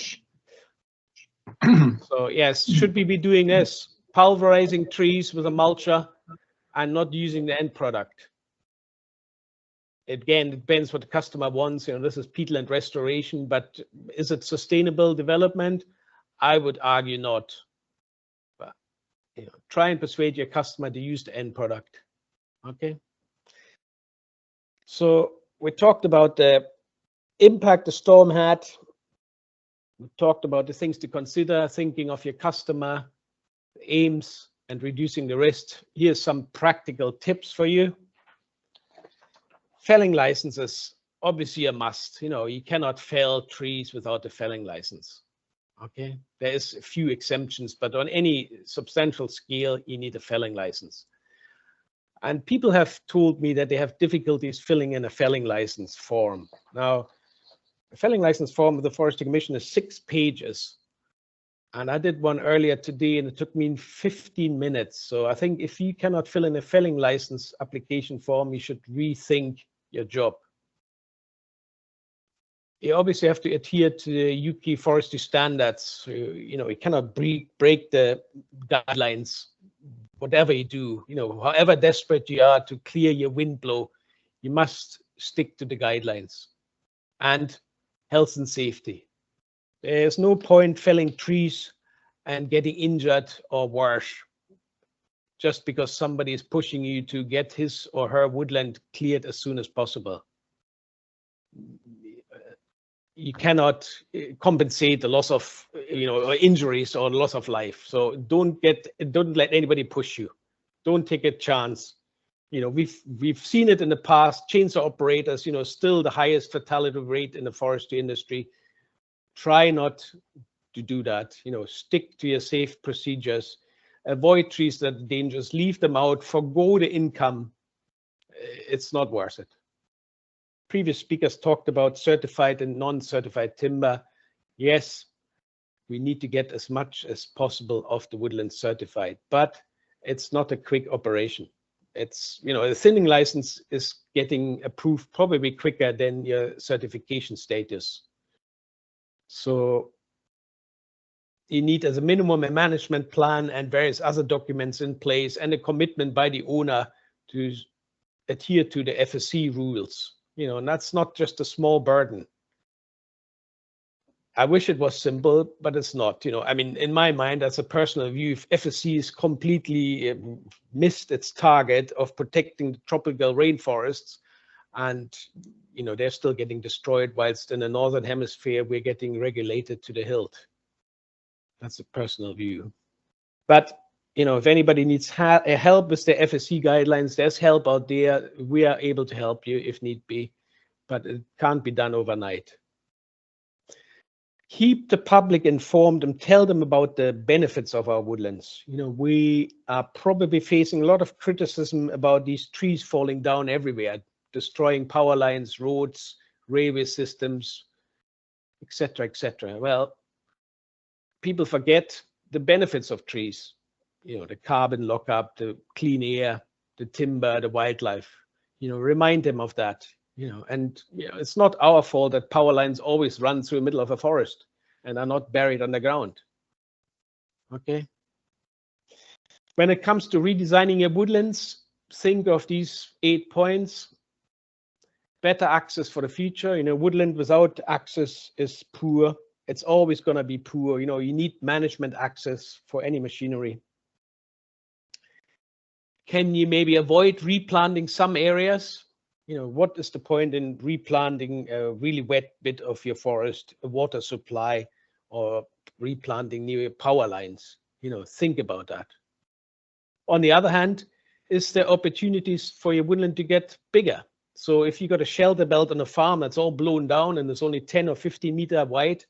So yes, should we be doing this? Pulverizing trees with a mulcher and not using the end product. Again, it depends what the customer wants. You know, this is peatland restoration, but is it sustainable development? I would argue not. But you know, try and persuade your customer to use the end product. Okay. So we talked about the impact the storm had. We talked about the things to consider, thinking of your customer, aims, and reducing the risk. Here's some practical tips for you. Felling licenses, obviously a must. You know, you cannot fell trees without a felling license. Okay, there is a few exemptions, but on any substantial scale, you need a felling license. And people have told me that they have difficulties filling in a felling license form. Now, a felling license form of the Forestry Commission is 6 pages. And I did one earlier today and it took me 15 minutes. So I think if you cannot fill in a felling license application form, you should rethink your job. You obviously have to adhere to the UK forestry standards. You know, you cannot break the guidelines, whatever you do. You know, however desperate you are to clear your wind blow, you must stick to the guidelines. And health and safety. There's no point felling trees and getting injured or worse. just because somebody is pushing you to get his or her woodland cleared as soon as possible. You cannot compensate the loss of, or injuries or loss of life. So don't let anybody push you. Don't take a chance. We've seen it in the past. Chainsaw operators, still the highest fatality rate in the forestry industry. Try not to do that. Stick to your safe procedures. Avoid trees that are dangerous. Leave them out. Forgo the income. It's not worth it. Previous speakers talked about certified and non-certified timber. Yes, we need to get as much as possible of the woodland certified, but it's not a quick operation. It's, the thinning license is getting approved probably quicker than your certification status. So you need as a minimum a management plan and various other documents in place and a commitment by the owner to adhere to the FSC rules. And that's not just a small burden. I wish it was simple, but it's not. In my mind, as a personal view, if FSC has completely missed its target of protecting the tropical rainforests, and they're still getting destroyed, whilst in the northern hemisphere we're getting regulated to the hilt. That's a personal view. But if anybody needs help with the FSC guidelines, there's help out there. We are able to help you if need be, but it can't be done overnight. Keep the public informed and tell them about the benefits of our woodlands. We are probably facing a lot of criticism about these trees falling down everywhere, destroying power lines, roads, railway systems, etc., etc. Well, people forget the benefits of trees. The carbon lockup, the clean air, the timber, the wildlife. Remind them of that. And it's not our fault that power lines always run through the middle of a forest and are not buried underground. Okay. When it comes to redesigning your woodlands, think of these 8 points. Better access for the future. Woodland without access is poor. It's always going to be poor. You need management access for any machinery. Can you maybe avoid replanting some areas? What is the point in replanting a really wet bit of your forest, a water supply, or replanting near power lines? Think about that. On the other hand, is there opportunities for your woodland to get bigger? So if you got a shelter belt on a farm that's all blown down and it's only 10 or 15 meter wide,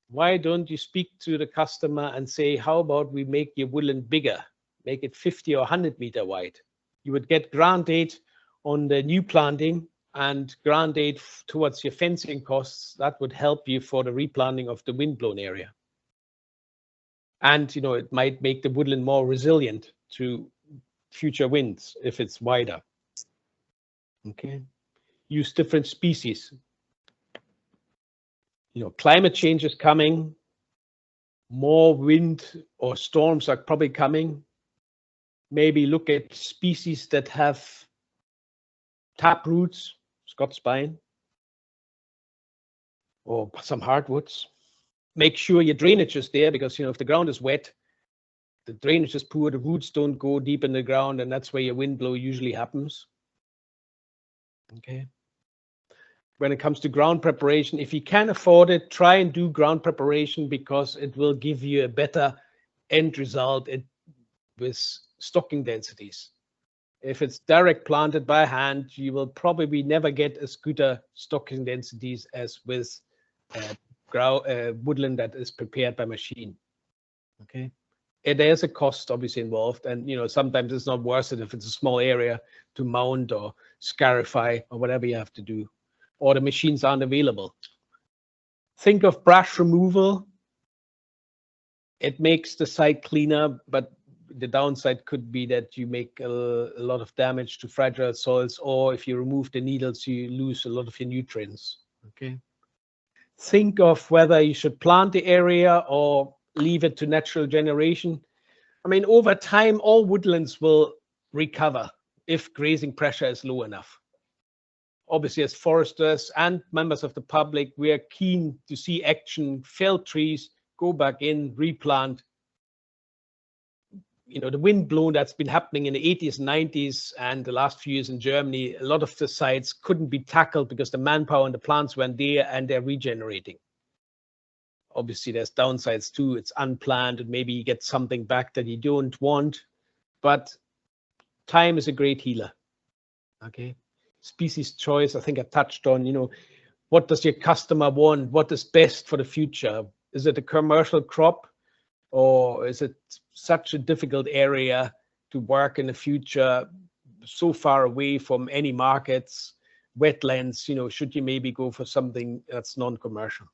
why don't you speak to the customer and say, how about we make your woodland bigger? Make it 50 or 100 meter wide. You would get grant aid on the new planting and grant aid towards your fencing costs. That would help you for the replanting of the windblown area. And, it might make the woodland more resilient to future winds if it's wider. Okay. Use different species. Climate change is coming. More wind or storms are probably coming. Maybe look at species that have tap roots, Scots pine, or some hardwoods. Make sure your drainage is there, because if the ground is wet, the drainage is poor, the roots don't go deep in the ground, and that's where your wind blow usually happens. Okay. When it comes to ground preparation, if you can afford it, try and do ground preparation, because it will give you a better end result with stocking densities. If it's direct planted by hand, you will probably never get as good a stocking densities as with woodland that is prepared by machine. Okay. There's a cost obviously involved, and sometimes it's not worth it if it's a small area to mount or scarify or whatever you have to do, or the machines aren't available. Think of brush removal. It makes the site cleaner, but the downside could be that you make a lot of damage to fragile soils, or if you remove the needles, you lose a lot of your nutrients. Okay. Think of whether you should plant the area or leave it to natural generation. Over time, all woodlands will recover if grazing pressure is low enough. Obviously, as foresters and members of the public, we are keen to see action, fell trees, go back in, replant. you know, the wind blown that's been happening in the 80s and 90s and the last few years in Germany, a lot of the sites couldn't be tackled because the manpower and the plants weren't there and they're regenerating. Obviously, there's downsides too. It's unplanned and maybe you get something back that you don't want, but time is a great healer. Okay. Species choice, I think I touched on, you know, what does your customer want? What is best for the future? Is it a commercial crop, or is it such a difficult area to work in the future, so far away from any markets, wetlands, you know, should you maybe go for something that's non-commercial?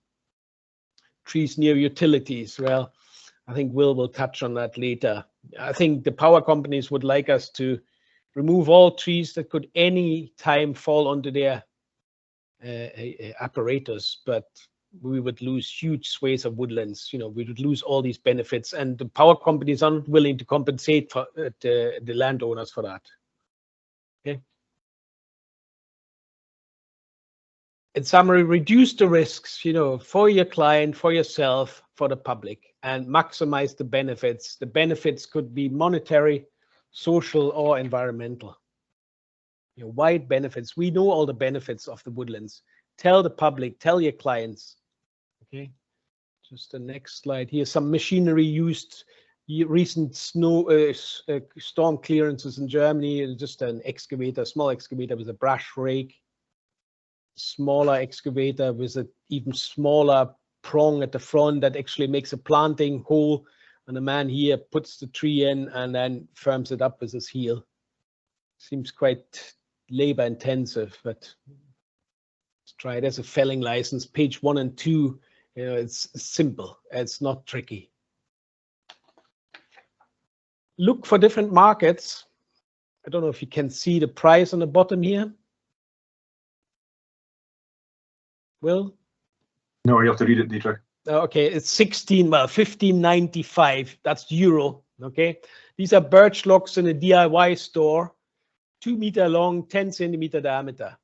Trees near utilities, well, I think will touch on that later. I think the power companies would like us to remove all trees that could any time fall onto their apparatus, but we would lose huge swathes of woodlands. You know, we would lose all these benefits, and the power companies aren't willing to compensate for the landowners for that. Okay. In summary, reduce the risks, you know, for your client, for yourself, for the public, and maximize the benefits. The benefits could be monetary, social, or environmental. You know, wide benefits. We know all the benefits of the woodlands. Tell the public, tell your clients. Okay, just the next slide here. Some machinery used, recent storm clearances in Germany. Just an excavator, small excavator with a brush rake, smaller excavator with an even smaller prong at the front that actually makes a planting hole. And the man here puts the tree in and then firms it up with his heel. Seems quite labor intensive, but let's try it as a felling license. Page 1 and 2, you know, it's simple. It's not tricky. Look for different markets. I don't know if you can see the price on the bottom here. Will? No, you have to read it, Dietrich. Okay, it's 15.95. That's euro. Okay, these are birch logs in a DIY store, 2 meter long, 10 centimeter diameter.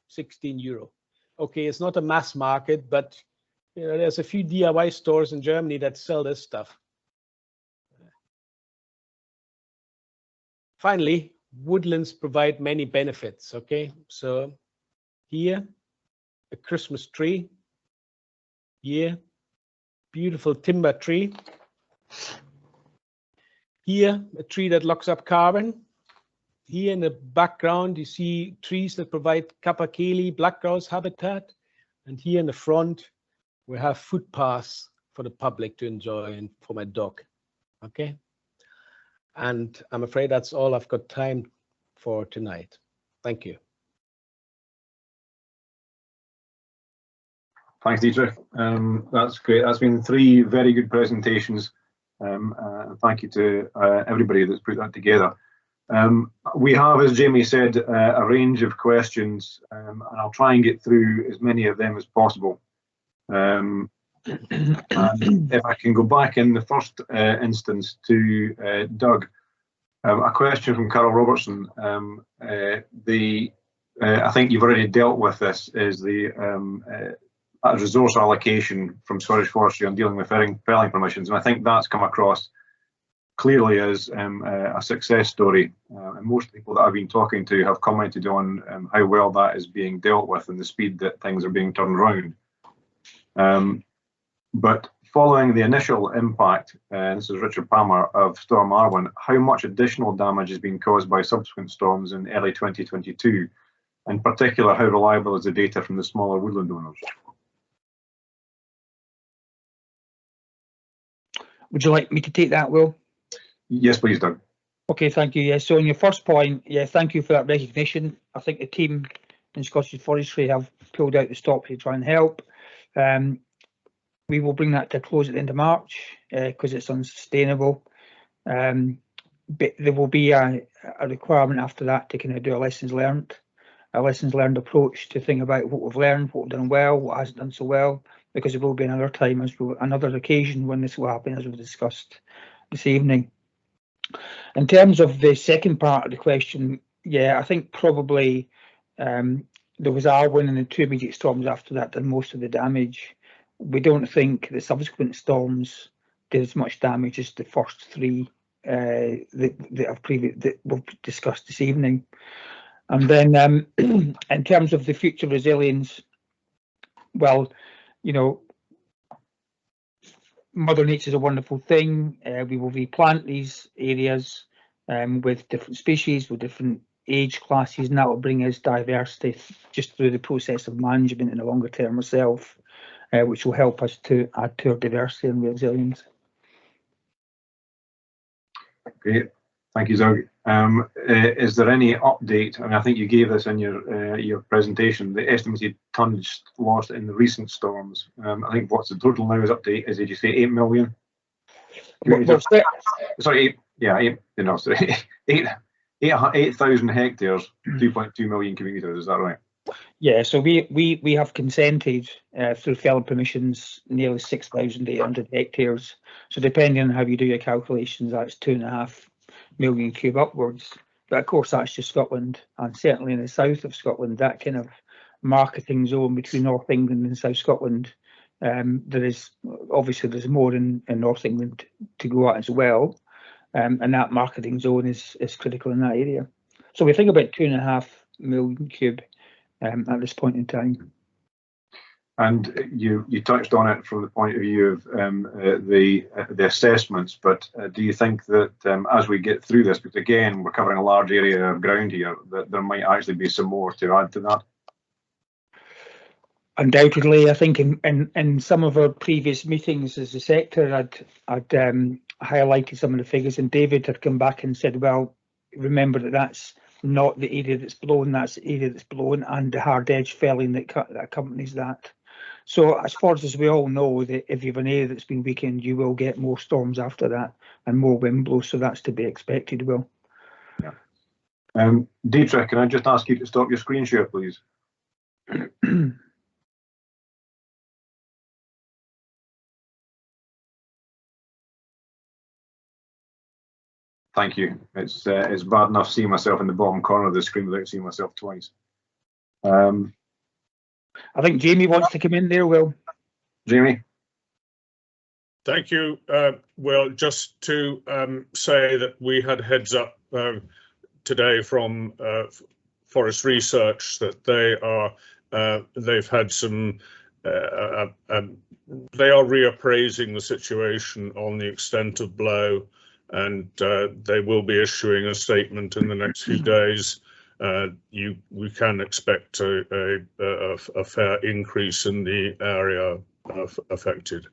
16 euro. Okay, it's not a mass market, but you know, there's a few DIY stores in Germany that sell this stuff. Finally, woodlands provide many benefits. Okay, so here, a Christmas tree. Here, beautiful timber tree. Here, a tree that locks up carbon. Here in the background, you see trees that provide capercaillie, black grouse habitat. And here in the front, we have footpaths for the public to enjoy and for my dog. Okay. And I'm afraid that's all I've got time for tonight. Thank you. Thanks, Dietrich. That's great. That's been 3 very good presentations. Thank you to everybody that's put that together. We have, as Jamie said, a range of questions, and I'll try and get through as many of them as possible. And if I can go back in the first instance to Doug, a question from Carol Robertson. I think you've already dealt with this, is the resource allocation from Scottish Forestry on dealing with felling permissions, and I think that's come across clearly as a success story, and most people that I've been talking to have commented on how well that is being dealt with and the speed that things are being turned around. But following the initial impact, this is Richard Palmer, of Storm Arwen, how much additional damage has been caused by subsequent storms in early 2022? In particular, how reliable is the data from the smaller woodland owners? Would you like me to take that, Will? Yes, please, Doug. Okay, thank you. Yeah, so on your first point, yeah, thank you for that recognition. I think the team in Scottish Forestry have pulled out the stop to try and help. We will bring that to a close at the end of March because it's unsustainable. But there will be a requirement after that to kind of do a lessons learned approach to think about what we've learned, what we've done well, what hasn't done so well, because there will be another time, another occasion when this will happen, as we've discussed this evening. In terms of the second part of the question, yeah, I think probably there was Arwen and the 2 immediate storms after that did most of the damage. We don't think the subsequent storms did as much damage as the first 3 that we've discussed this evening. And then in terms of the future resilience, well, you know, Mother Nature's a wonderful thing. We will replant these areas with different species, with different age classes, and that will bring us diversity just through the process of management in the longer term ourselves, which will help us to add to our diversity and resilience. Great, thank you, Doug. Is there any update? I mean, I think you gave this in your presentation. The estimated tonnage lost in the recent storms. I think what's the total now is up to, did you say 8 million? Sorry, 8,000 hectares, 2.2 million cubic meters. Is that right? Yeah, so we have consented through fellow permissions nearly 6,800 hectares. So depending on how you do your calculations, that's 2.5 million cube upwards. But of course, that's just Scotland, and certainly in the south of Scotland, that kind of marketing zone between North England and South Scotland, there's more in North England to go at as well, and that marketing zone is critical in that area. So we think about 2.5 million cube at this point in time. And you touched on it from the point of view of the assessments, but do you think that as we get through this, because again we're covering a large area of ground here, that there might actually be some more to add to that? Undoubtedly, I think in some of our previous meetings as a sector, I'd highlighted some of the figures, and David had come back and said, well, remember that's not the area that's blown, that's the area that's blown, and the hard edge felling that accompanies that. So as far as we all know, that if you have an area that's been weakened, you will get more storms after that and more wind blows, so that's to be expected, Will. Yeah. Dietrich, can I just ask you to stop your screen share, please? Thank you. It's bad enough seeing myself in the bottom corner of the screen without seeing myself twice. I think Jamie wants to come in there, Will. Jamie? Thank you. Well, just to say that we had heads up today from Forest Research that they've had some, they are reappraising the situation on the extent of blow, and they will be issuing a statement in the next few days. We can expect a fair increase in the area affected,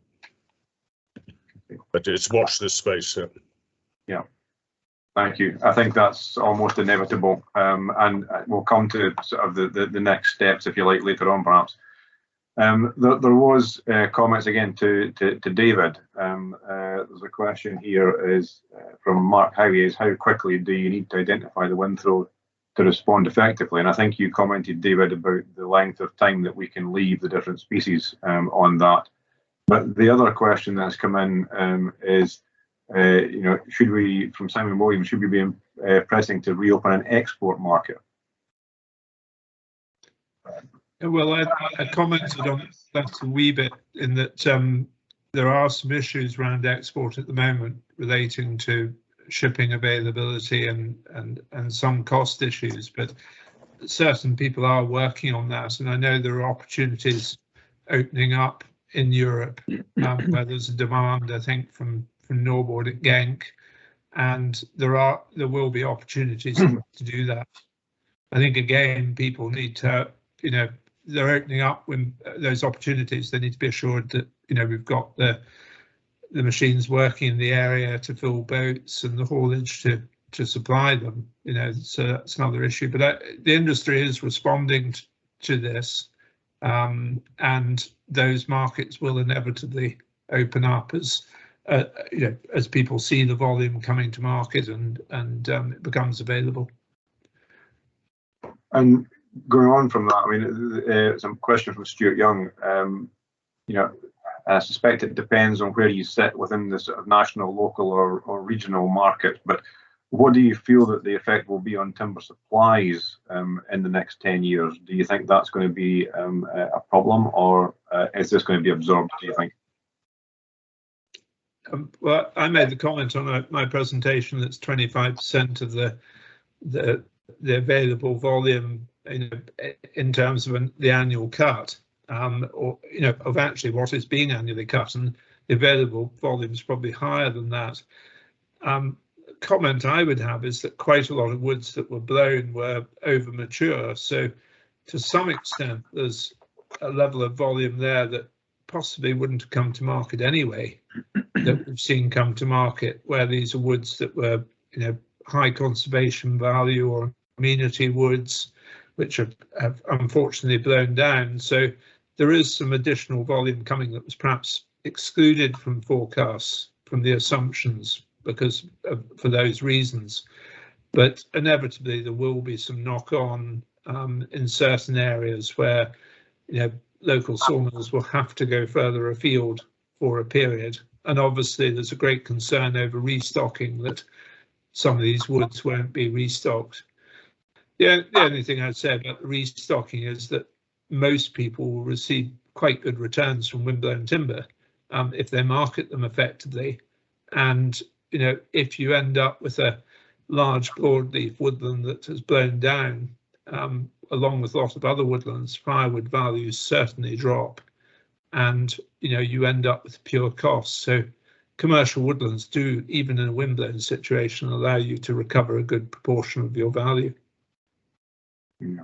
but it's watch this space. Yeah, thank you. I think that's almost inevitable, and we'll come to sort of the next steps, if you like, later on, perhaps. There was comments again to David. There's a question here is from Mark Howie, is how quickly do you need to identify the wind throw to respond effectively? And I think you commented, David, about the length of time that we can leave the different species on that. But the other question that's come in is, should we, from Simon Williams, should we be pressing to reopen an export market? Well, I commented on that a wee bit in that there are some issues around export at the moment relating to shipping availability and some cost issues, but certain people are working on that, and I know there are opportunities opening up in Europe where there's a demand, I think, from Norboard at Genk, and there will be opportunities to do that. I think again, people need to, they're opening up when those opportunities. They need to be assured that we've got the machines working in the area to fill boats and the haulage to supply them. So that's another issue. But the industry is responding to this, and those markets will inevitably open up as people see the volume coming to market and it becomes available. And going on from that, I mean, some question from Stuart Young. I suspect it depends on where you sit within the sort of national, local, or regional market. But what do you feel that the effect will be on timber supplies in the next 10 years? Do you think that's going to be a problem, or is this going to be absorbed, do you think? Well, I made the comment on my presentation that's 25% of the available volume in terms of the annual cut, or of actually what is being annually cut, and the available volume is probably higher than that. Comment I would have is that quite a lot of woods that were blown were over mature, so to some extent there's a level of volume there that possibly wouldn't have come to market anyway, that we've seen come to market, where these are woods that were high conservation value or amenity woods, which have unfortunately blown down. So there is some additional volume coming that was perhaps excluded from forecasts, from the assumptions, because for those reasons. But inevitably there will be some knock-on in certain areas where local sawmills will have to go further afield for a period. And obviously there's a great concern over restocking, that some of these woods won't be restocked. The only thing I'd say about the restocking is that most people will receive quite good returns from windblown timber if they market them effectively. And if you end up with a large broadleaf woodland that has blown down, along with a lot of other woodlands, firewood values certainly drop, and you end up with pure costs. So commercial woodlands do, even in a windblown situation, allow you to recover a good proportion of your value. Yeah.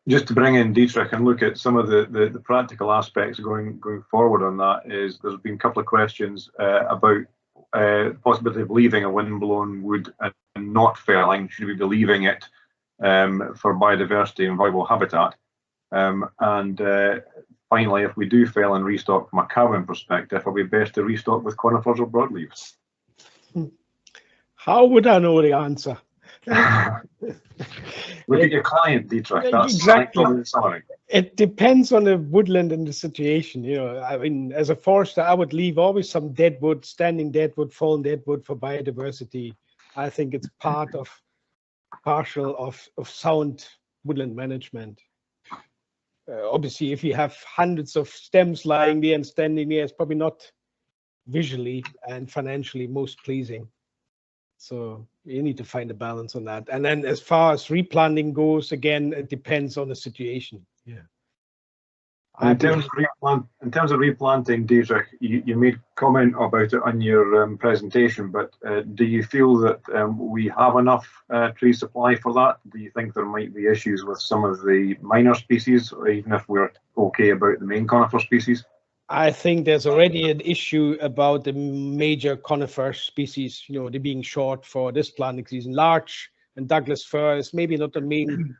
Just to bring in Dietrich and look at some of the practical aspects going forward on that, is there's been a couple of questions about the possibility of leaving a windblown wood and not felling. Should we be leaving it for biodiversity and viable habitat? And finally, if we do fell and restock from a carving perspective, are we best to restock with conifers or broadleaves? How would I know the answer? Look at your client, Dietrich. That's exactly. Sorry. It depends on the woodland and the situation. I mean, as a forester, I would leave always some dead wood, standing dead wood, fallen dead wood for biodiversity. I think it's partial of sound woodland management. Obviously, if you have hundreds of stems lying there and standing there, it's probably not visually and financially most pleasing. So you need to find a balance on that. And then as far as replanting goes, again, it depends on the situation. Yeah. In terms of replanting, Dietrich, you made comment about it on your presentation, but do you feel that we have enough tree supply for that? Do you think there might be issues with some of the minor species, or even if we're okay about the main conifer species? I think there's already an issue about the major conifer species, they're being short for this planting season. Larch and Douglas fir is maybe not the main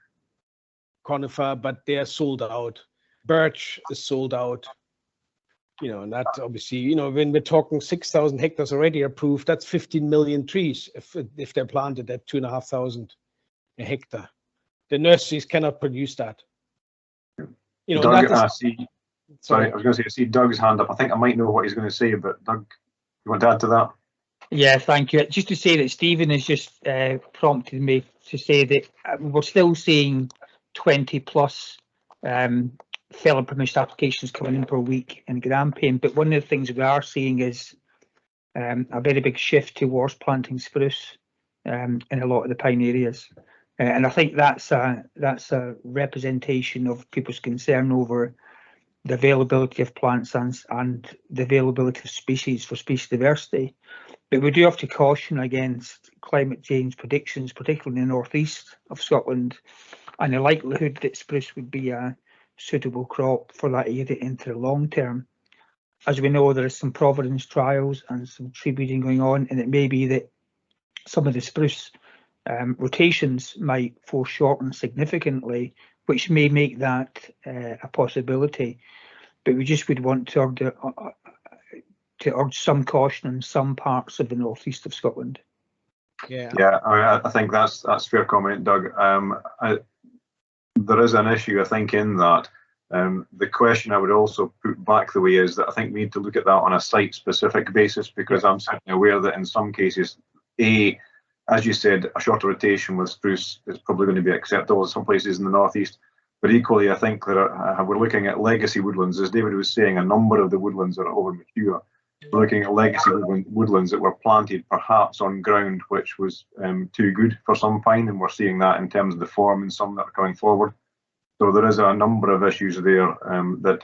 conifer, but they are sold out. Birch is sold out, and that obviously, when we're talking 6,000 hectares already approved, that's 15 million trees if they're planted at 2,500 a hectare. The nurseries cannot produce that. Doug, Sorry, I was going to say, I see Doug's hand up. I think I might know what he's going to say, but Doug, you want to add to that? Yeah, thank you. Just to say that Stephen has just prompted me to say that we're still seeing 20 plus felon permission applications coming in per week in Grampian, but one of the things we are seeing is a very big shift towards planting spruce in a lot of the pine areas. And I think that's a representation of people's concern over the availability of plants and the availability of species for species diversity. But we do have to caution against climate change predictions, particularly in the northeast of Scotland, and the likelihood that spruce would be a suitable crop for that area into the long term. As we know, there is some providence trials and some tree breeding going on, and it may be that some of the spruce rotations might foreshorten significantly, which may make that a possibility. But we just would want to urge some caution in some parts of the northeast of Scotland. Yeah, I think that's a fair comment, Doug. There is an issue, I think, in that. The question I would also put back the way is that I think we need to look at that on a site-specific basis, because I'm certainly aware that in some cases, as you said, a shorter rotation with spruce is probably going to be acceptable in some places in the northeast. But equally, I think that we're looking at legacy woodlands, as David was saying. A number of the woodlands are over mature. We're looking at legacy woodlands that were planted perhaps on ground which was too good for some pine, and we're seeing that in terms of the form and some that are coming forward. So there is a number of issues there that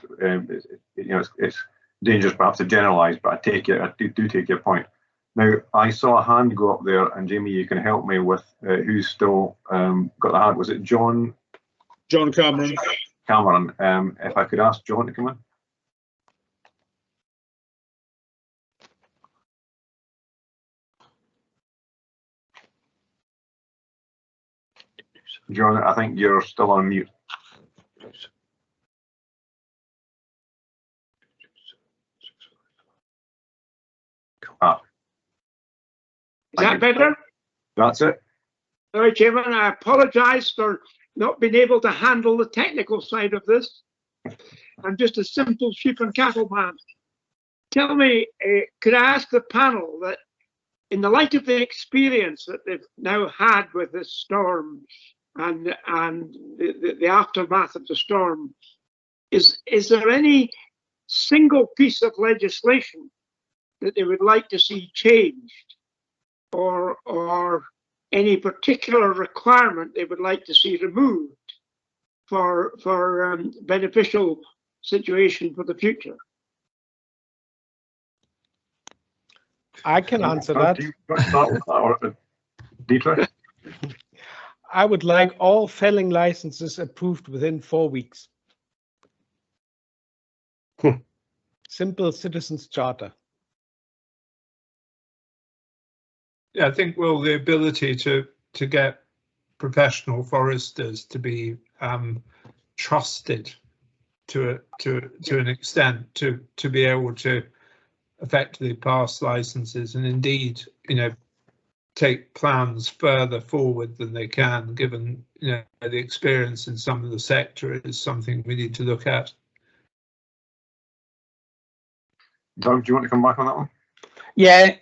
it's dangerous perhaps to generalise, but I do take your point. Now, I saw a hand go up there, and Jamie, you can help me with who's still got the hand. Was it John? John Cameron. Cameron. If I could ask John to come in. John, I think you're still on mute. Is that better? That's it. Sorry, Chairman, I apologise for not being able to handle the technical side of this. I'm just a simple sheep and cattle man. Tell me, could I ask the panel that in the light of the experience that they've now had with this storm and the aftermath of the storm, is there any single piece of legislation that they would like to see changed, or any particular requirement they would like to see removed for beneficial situation for the future? I can answer that. Dietrich? I would like all felling licenses approved within 4 weeks. Simple citizens charter. Yeah, I think, well, the ability to get professional foresters to be trusted to an extent to be able to effectively pass licenses and indeed, take plans further forward than they can, given the experience in some of the sector, is something we need to look at. Doug, do you want to come back on that one? Yeah,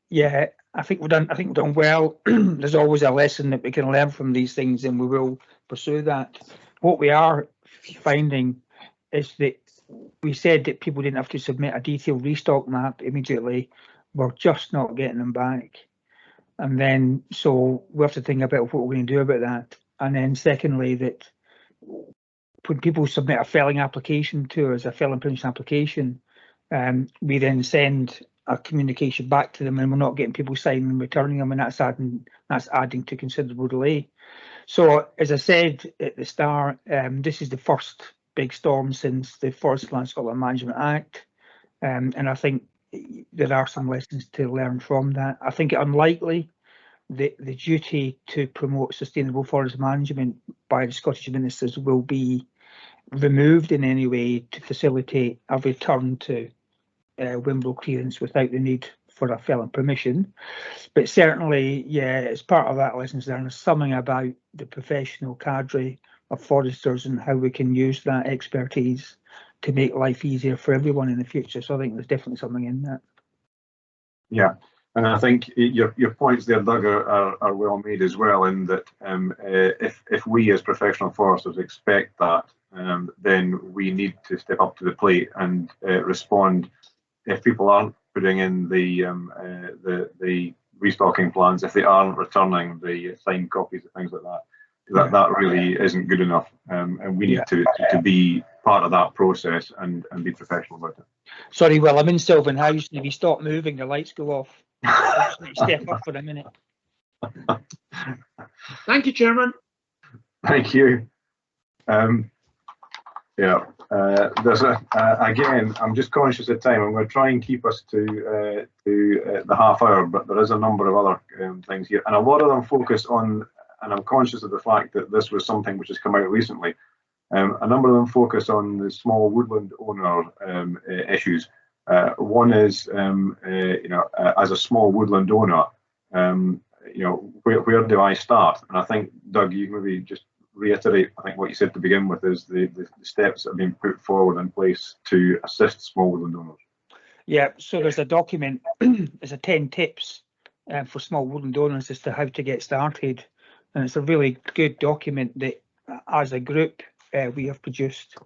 yeah. I think we've done well. There's always a lesson that we can learn from these things, and we will pursue that. What we are finding is that we said that people didn't have to submit a detailed restock map immediately. We're just not getting them back, and then so we have to think about what we're going to do about that. And then secondly, that when people submit a felling application to us, a felling permission application, we then send a communication back to them, and we're not getting people signing and returning them, and that's adding to considerable delay. So, as I said at the start, this is the first big storm since the Forest Land Scotland Management Act, and I think there are some lessons to learn from that. I think it unlikely that the duty to promote sustainable forest management by the Scottish ministers will be removed in any way to facilitate a return to windrow clearance without the need for a felling permission. But certainly, yeah, as part of that lessons learned, there's something about the professional cadre of foresters and how we can use that expertise to make life easier for everyone in the future. So I think there's definitely something in that. Yeah, and I think your points there, Doug, are well made as well, in that if we as professional foresters expect that, then we need to step up to the plate and respond. If people aren't putting in the restocking plans, if they aren't returning the signed copies and things like that, that really isn't good enough, and we need to be part of that process and be professional about it. Sorry, well, I'm in Sylvan House, and if you stop moving, the lights go off. I just need to step up for a minute. Thank you, Chairman. Thank you. There's again, I'm just conscious of time. I'm going to try and keep us to the half hour, but there is a number of other things here, and a lot of them focus on, and I'm conscious of the fact that this was something which has come out recently. A number of them focus on the small woodland owner issues. One is, as a small woodland owner, where do I start? And I think, Doug, you can maybe just reiterate, I think what you said to begin with is the steps that have been put forward in place to assist small woodland owners. Yeah, so there's a document, there's a 10 tips for small woodland owners as to how to get started. And it's a really good document that as a group, we have produced,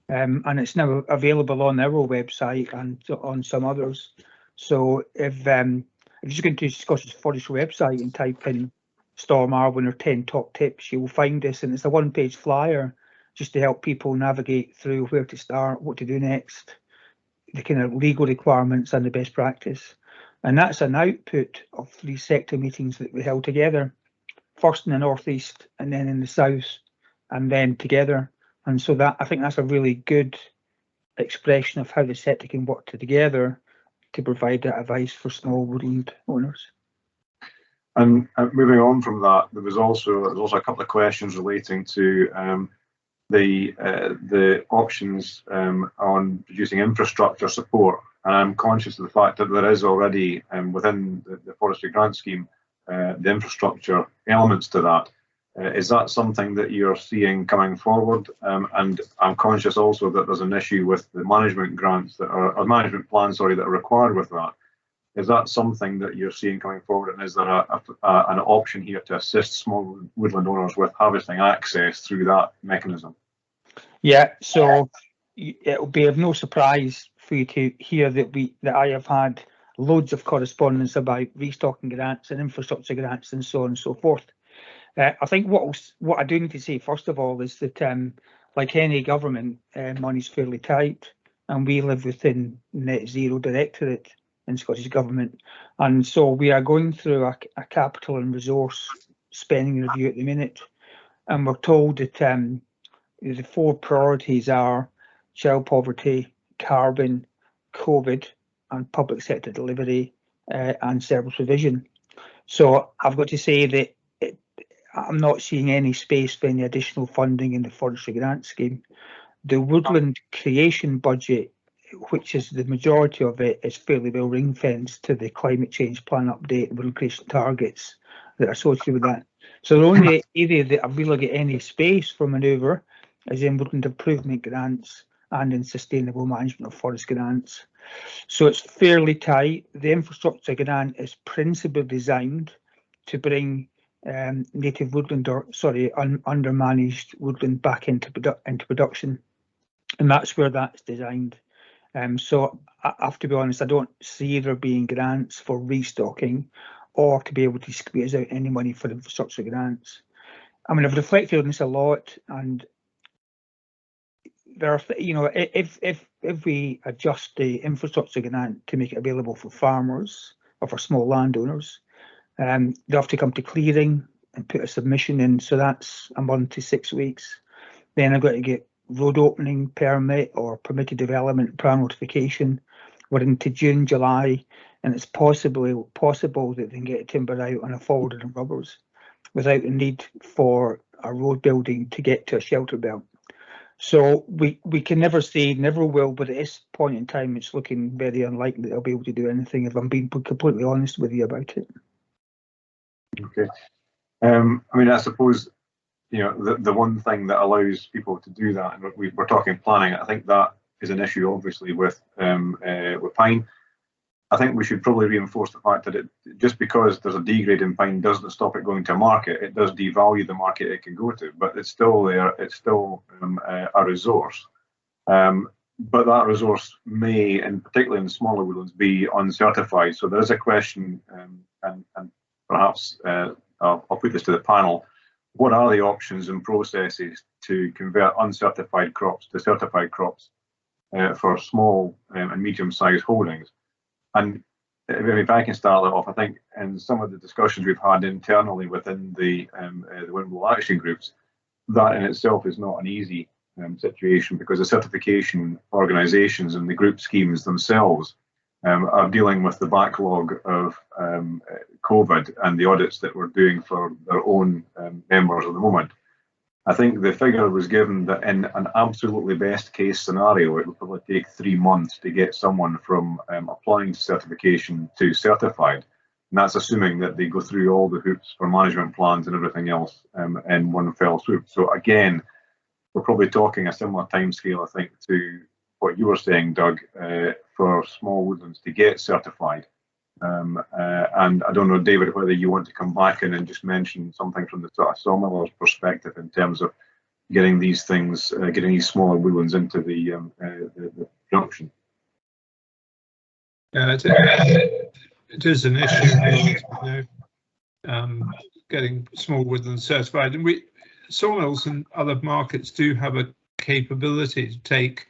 and it's now available on our website and on some others. So if you just go into Scottish Forestry website and type in Storm Arwen or 10 top tips, you will find this, and it's a one-page flyer just to help people navigate through where to start, what to do next, the kind of legal requirements and the best practice. And that's an output of 3 sector meetings that we held together, first in the northeast and then in the south, and then together. And so that, I think that's a really good expression of how the sector can work together to provide that advice for small woodland owners. And moving on from that, there was also a couple of questions relating to the options on producing infrastructure support. And I'm conscious of the fact that there is already within the forestry grant scheme the infrastructure elements to that. Is that something that you're seeing coming forward? And I'm conscious also that there's an issue with the management grants that are, or management plans, sorry, that are required with that. Is that something that you're seeing coming forward? And is there an option here to assist small woodland owners with harvesting access through that mechanism? Yeah, so it will be of no surprise for you to hear that I have had loads of correspondence about restocking grants and infrastructure grants and so on and so forth. I think what I do need to say first of all is that, like any government, money's fairly tight, and we live within net zero directorate in Scottish Government, and so we are going through a capital and resource spending review at the minute, and we're told that the 4 priorities are child poverty, carbon, COVID, and public sector delivery and service provision. So I've got to say that I'm not seeing any space for any additional funding in the forestry grant scheme. The woodland creation budget, which is the majority of it, is fairly well ring fenced to the climate change plan update and woodland creation targets that are associated with that. So the only area that I've really got any space for manoeuvre is in woodland improvement grants and in sustainable management of forest grants. So it's fairly tight. The infrastructure grant is principally designed to bring native woodland, or sorry, undermanaged woodland back into production, and that's where that's designed. So I have to be honest, I don't see there being grants for restocking or to be able to squeeze out any money for infrastructure grants. I mean, I've reflected on this a lot, and there are, you know, if we adjust the infrastructure grant to make it available for farmers or for small landowners, they have to come to clearing and put a submission in, so that's a month to 6 weeks. Then I've got to get road opening permit or permitted development plan notification. We're into June, July, and it's possible that they can get timber out on a forward and rubbers without the need for a road building to get to a shelter belt. So we can never say never will, but at this point in time, it's looking very unlikely that they'll be able to do anything, if I'm being completely honest with you about it. Okay. I mean, I suppose, you know, the one thing that allows people to do that, and we're talking planning, I think that is an issue, obviously, with pine. I think we should probably reinforce the fact that just because there's a degrade in pine doesn't stop it going to a market. It does devalue the market it can go to, but it's still there. It's still a resource. But that resource may, and particularly in the smaller woodlands, be uncertified. So there is a question, and perhaps I'll put this to the panel. What are the options and processes to convert uncertified crops to certified crops for small and medium-sized holdings? And if I can start that off, I think in some of the discussions we've had internally within the Windmill Action Groups, that in itself is not an easy situation, because the certification organisations and the group schemes themselves are dealing with the backlog of COVID and the audits that we're doing for their own members at the moment. I think the figure was given that in an absolutely best case scenario, it would probably take 3 months to get someone from applying to certification to certified. And that's assuming that they go through all the hoops for management plans and everything else in one fell swoop. So again, we're probably talking a similar timescale, I think, to what you were saying, Doug, for small woodlands to get certified. And I don't know, David, whether you want to come back in and just mention something from the sort of sawmiller's perspective in terms of getting these things, getting these smaller woodlands into the production. Yeah, it is an issue, getting small woodlands certified, and sawmills and other markets do have a capability to take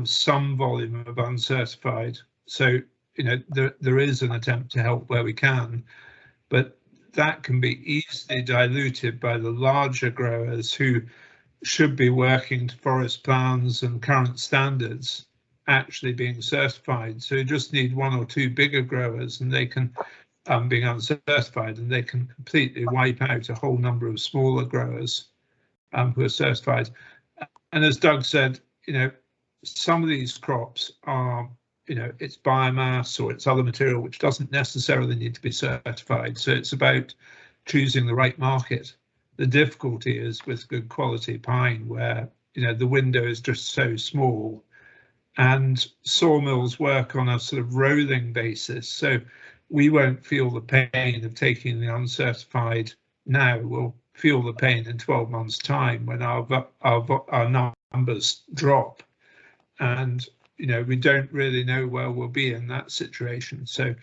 some volume of uncertified. So, there is an attempt to help where we can, but that can be easily diluted by the larger growers who should be working to forest plans and current standards actually being certified. So you just need one or two bigger growers and they can being uncertified, and they can completely wipe out a whole number of smaller growers who are certified. And as Doug said, some of these crops are, it's biomass or it's other material which doesn't necessarily need to be certified. So it's about choosing the right market. The difficulty is with good quality pine where, the window is just so small, and sawmills work on a sort of rolling basis. So we won't feel the pain of taking the uncertified now. We'll feel the pain in 12 months' time when our numbers drop. And we don't really know where we'll be in that situation. So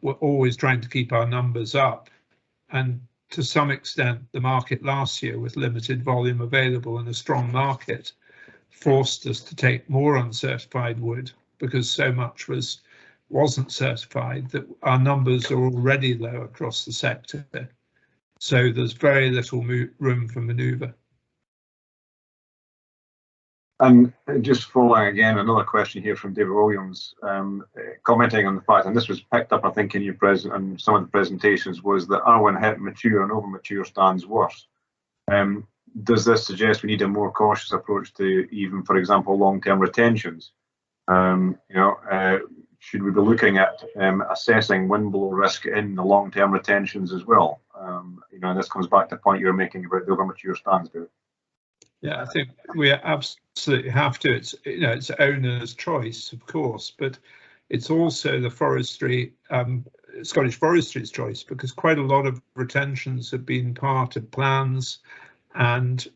we're always trying to keep our numbers up. And to some extent, the market last year, with limited volume available and a strong market, forced us to take more uncertified wood because so much wasn't certified that our numbers are already low across the sector. So there's very little room for manoeuvre. And just following again, another question here from David Williams, commenting on the fact, and this was picked up, I think, in your and some of the presentations, was that Arwen hit mature and over mature stands worse. Does this suggest we need a more cautious approach to even, for example, long-term retentions? Should we be looking at assessing wind blow risk in the long-term retentions as well? And this comes back to the point you were making about the over mature stands, David. Yeah, I think we absolutely have to. It's owner's choice, of course, but it's also the forestry, Scottish Forestry's choice, because quite a lot of retentions have been part of plans and,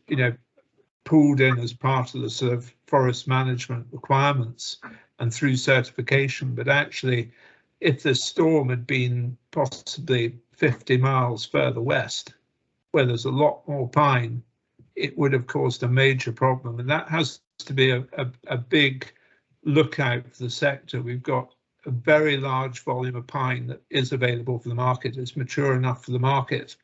pulled in as part of the sort of forest management requirements and through certification. But actually, if the storm had been possibly 50 miles further west, where there's a lot more pine, it would have caused a major problem, and that has to be a big lookout for the sector. We've got a very large volume of pine that is available for the market. It's mature enough for the market,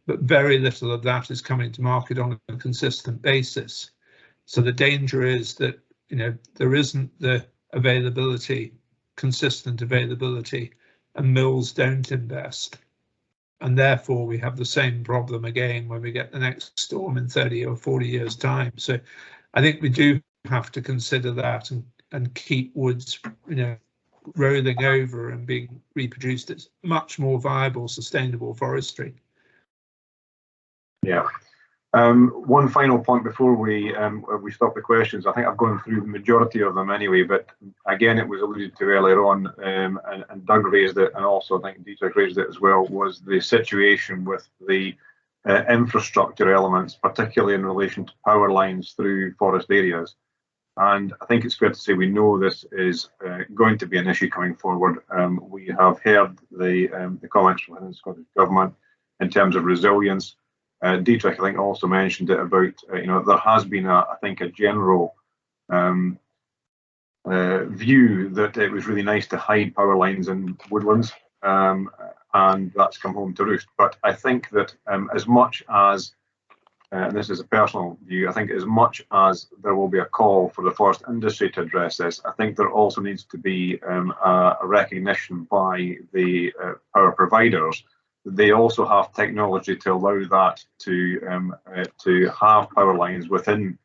but very little of that is coming to market on a consistent basis. So the danger is that there isn't the availability, consistent availability, and mills don't invest. And therefore, we have the same problem again when we get the next storm in 30 or 40 years' time. So I think we do have to consider that and keep woods, rolling over and being reproduced. It's much more viable, sustainable forestry. Yeah. One final point before we stop the questions. I think I've gone through the majority of them anyway, but again, it was alluded to earlier on, and Doug raised it, and also I think Dietrich raised it as well, was the situation with the infrastructure elements, particularly in relation to power lines through forest areas. And I think it's fair to say we know this is going to be an issue coming forward. We have heard the comments from the Scottish Government in terms of resilience. Dietrich, I think, also mentioned it about, there has been, I think, a general view that it was really nice to hide power lines in woodlands, and that's come home to roost. But I think that as much as, and this is a personal view, I think as much as there will be a call for the forest industry to address this, I think there also needs to be a recognition by the power providers. They also have technology to allow that to have power lines within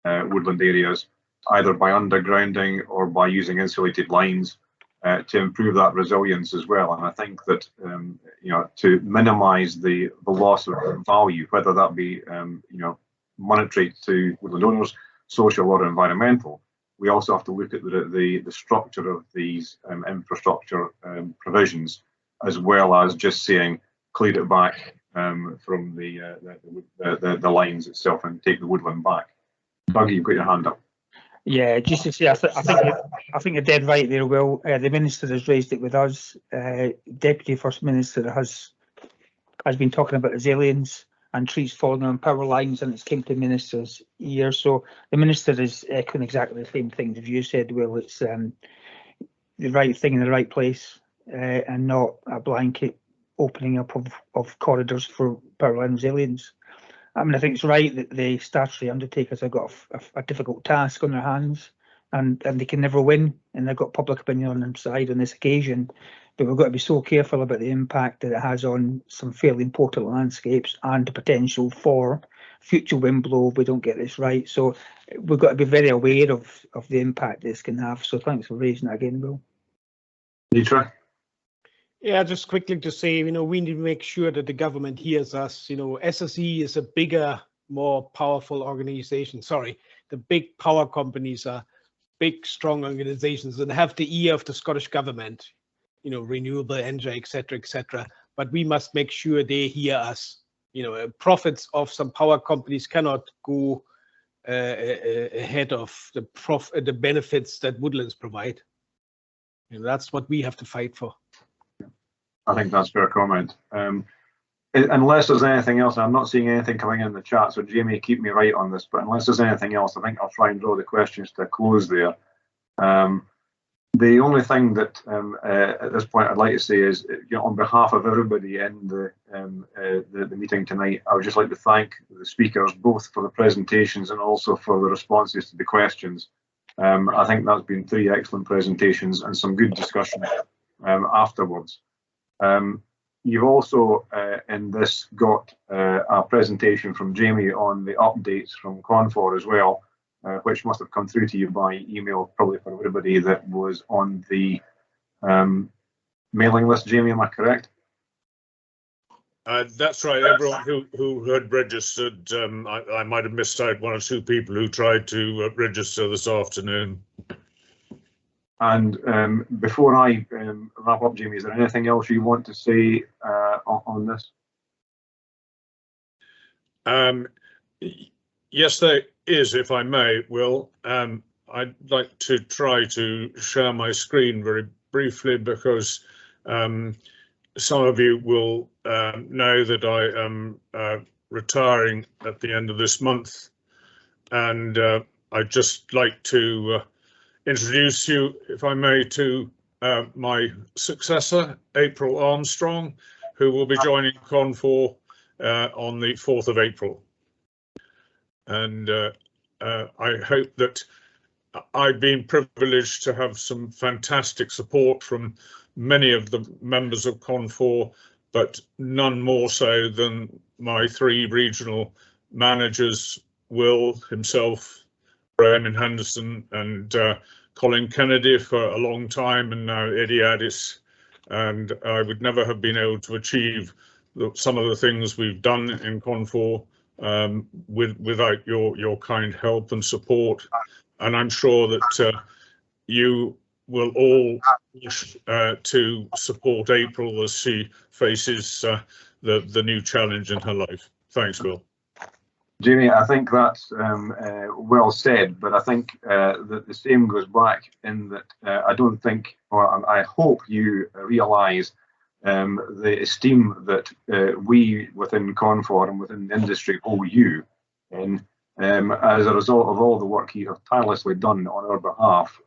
woodland areas, either by undergrounding or by using insulated lines to improve that resilience as well. And I think that to minimise the loss of value, whether that be monetary to woodland owners, social or environmental, we also have to look at the structure of these infrastructure provisions, as well as just saying clear it back from the lines itself and take the woodland back. Doug, you've got your hand up. Yeah, just to say, I think you're dead right there, Will. The Minister has raised it with us. Deputy First Minister has been talking about resilience and trees falling on power lines, and it's came to the Minister's ear. So the Minister is echoing exactly the same things as you said, Will. It's the right thing in the right place, and not a blanket opening up of corridors for power line resilience. I mean, I think it's right that the statutory undertakers have got a difficult task on their hands, and they can never win, and they've got public opinion on their side on this occasion. But we've got to be so careful about the impact that it has on some fairly important landscapes and the potential for future wind blow if we don't get this right. So we've got to be very aware of the impact this can have. So thanks for raising that again, Will. Dietrich? Yeah, just quickly to say, we need to make sure that the government hears us. SSE is a bigger, more powerful organization. Sorry, the big power companies are big, strong organizations and have the ear of the Scottish government, renewable energy, etc. But we must make sure they hear us. Profits of some power companies cannot go ahead of the benefits that woodlands provide. That's what we have to fight for. I think that's a fair comment. Unless there's anything else, I'm not seeing anything coming in the chat, so Jamie, keep me right on this, but unless there's anything else, I think I'll try and draw the questions to a close there. The only thing that at this point I'd like to say is, on behalf of everybody in the meeting tonight, I would just like to thank the speakers both for the presentations and also for the responses to the questions. I think that's been 3 excellent presentations and some good discussion afterwards. You've also in this got a presentation from Jamie on the updates from Confor as well, which must have come through to you by email, probably for everybody that was on the mailing list. Jamie, am I correct? That's right. Everyone who had registered, I might have missed out 1 or 2 people who tried to register this afternoon. And before I wrap up, Jamie, is there anything else you want to say on this? Yes, there is, if I may, Will. I'd like to try to share my screen very briefly because some of you will know that I am retiring at the end of this month, and I'd just like to introduce you, if I may, to my successor, April Armstrong, who will be joining Confor on the 4th of April. And I hope that I've been privileged to have some fantastic support from many of the members of Confor, but none more so than my 3 regional managers, Will himself, Graham and Henderson, and Colin Kennedy for a long time, and now Eddie Addis. And I would never have been able to achieve some of the things we've done in Confor without your kind help and support. And I'm sure that you will all wish to support April as she faces the new challenge in her life. Thanks, Will. Jamie, I think that's well said, but I think that the same goes back in that I don't think, or I hope you realise the esteem that we within Confor and within the industry owe you in as a result of all the work you have tirelessly done on our behalf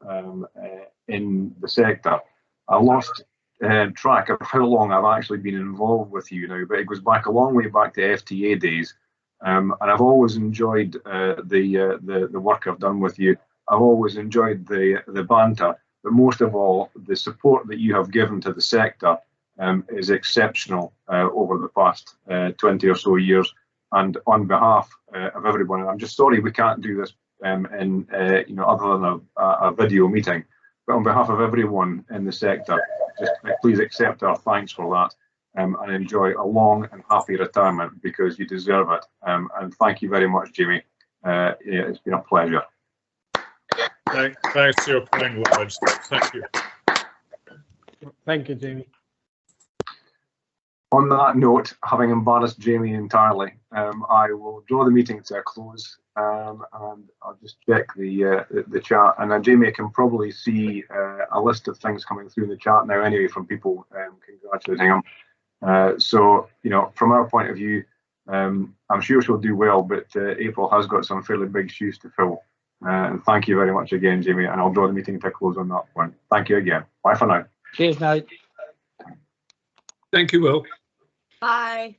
in the sector. I lost track of how long I've actually been involved with you now, but it goes back a long way back to FTA days. And I've always enjoyed the work I've done with you. I've always enjoyed the banter, but most of all, the support that you have given to the sector is exceptional over the past 20 or so years. And on behalf of everyone, and I'm just sorry we can't do this in other than a video meeting, but on behalf of everyone in the sector, just please accept our thanks for that. And enjoy a long and happy retirement because you deserve it. And thank you very much, Jamie. It's been a pleasure. Thanks for your kind words. Thank you. Thank you, Jamie. On that note, having embarrassed Jamie entirely, I will draw the meeting to a close, and I'll just check the chat. And then Jamie can probably see a list of things coming through in the chat now anyway from people congratulating him. So, you know, from our point of view, I'm sure she'll do well, but April has got some fairly big shoes to fill. And thank you very much again, Jamie, and I'll draw the meeting to a close on that point. Thank you again. Bye for now. Cheers now. Thank you, Will. Bye.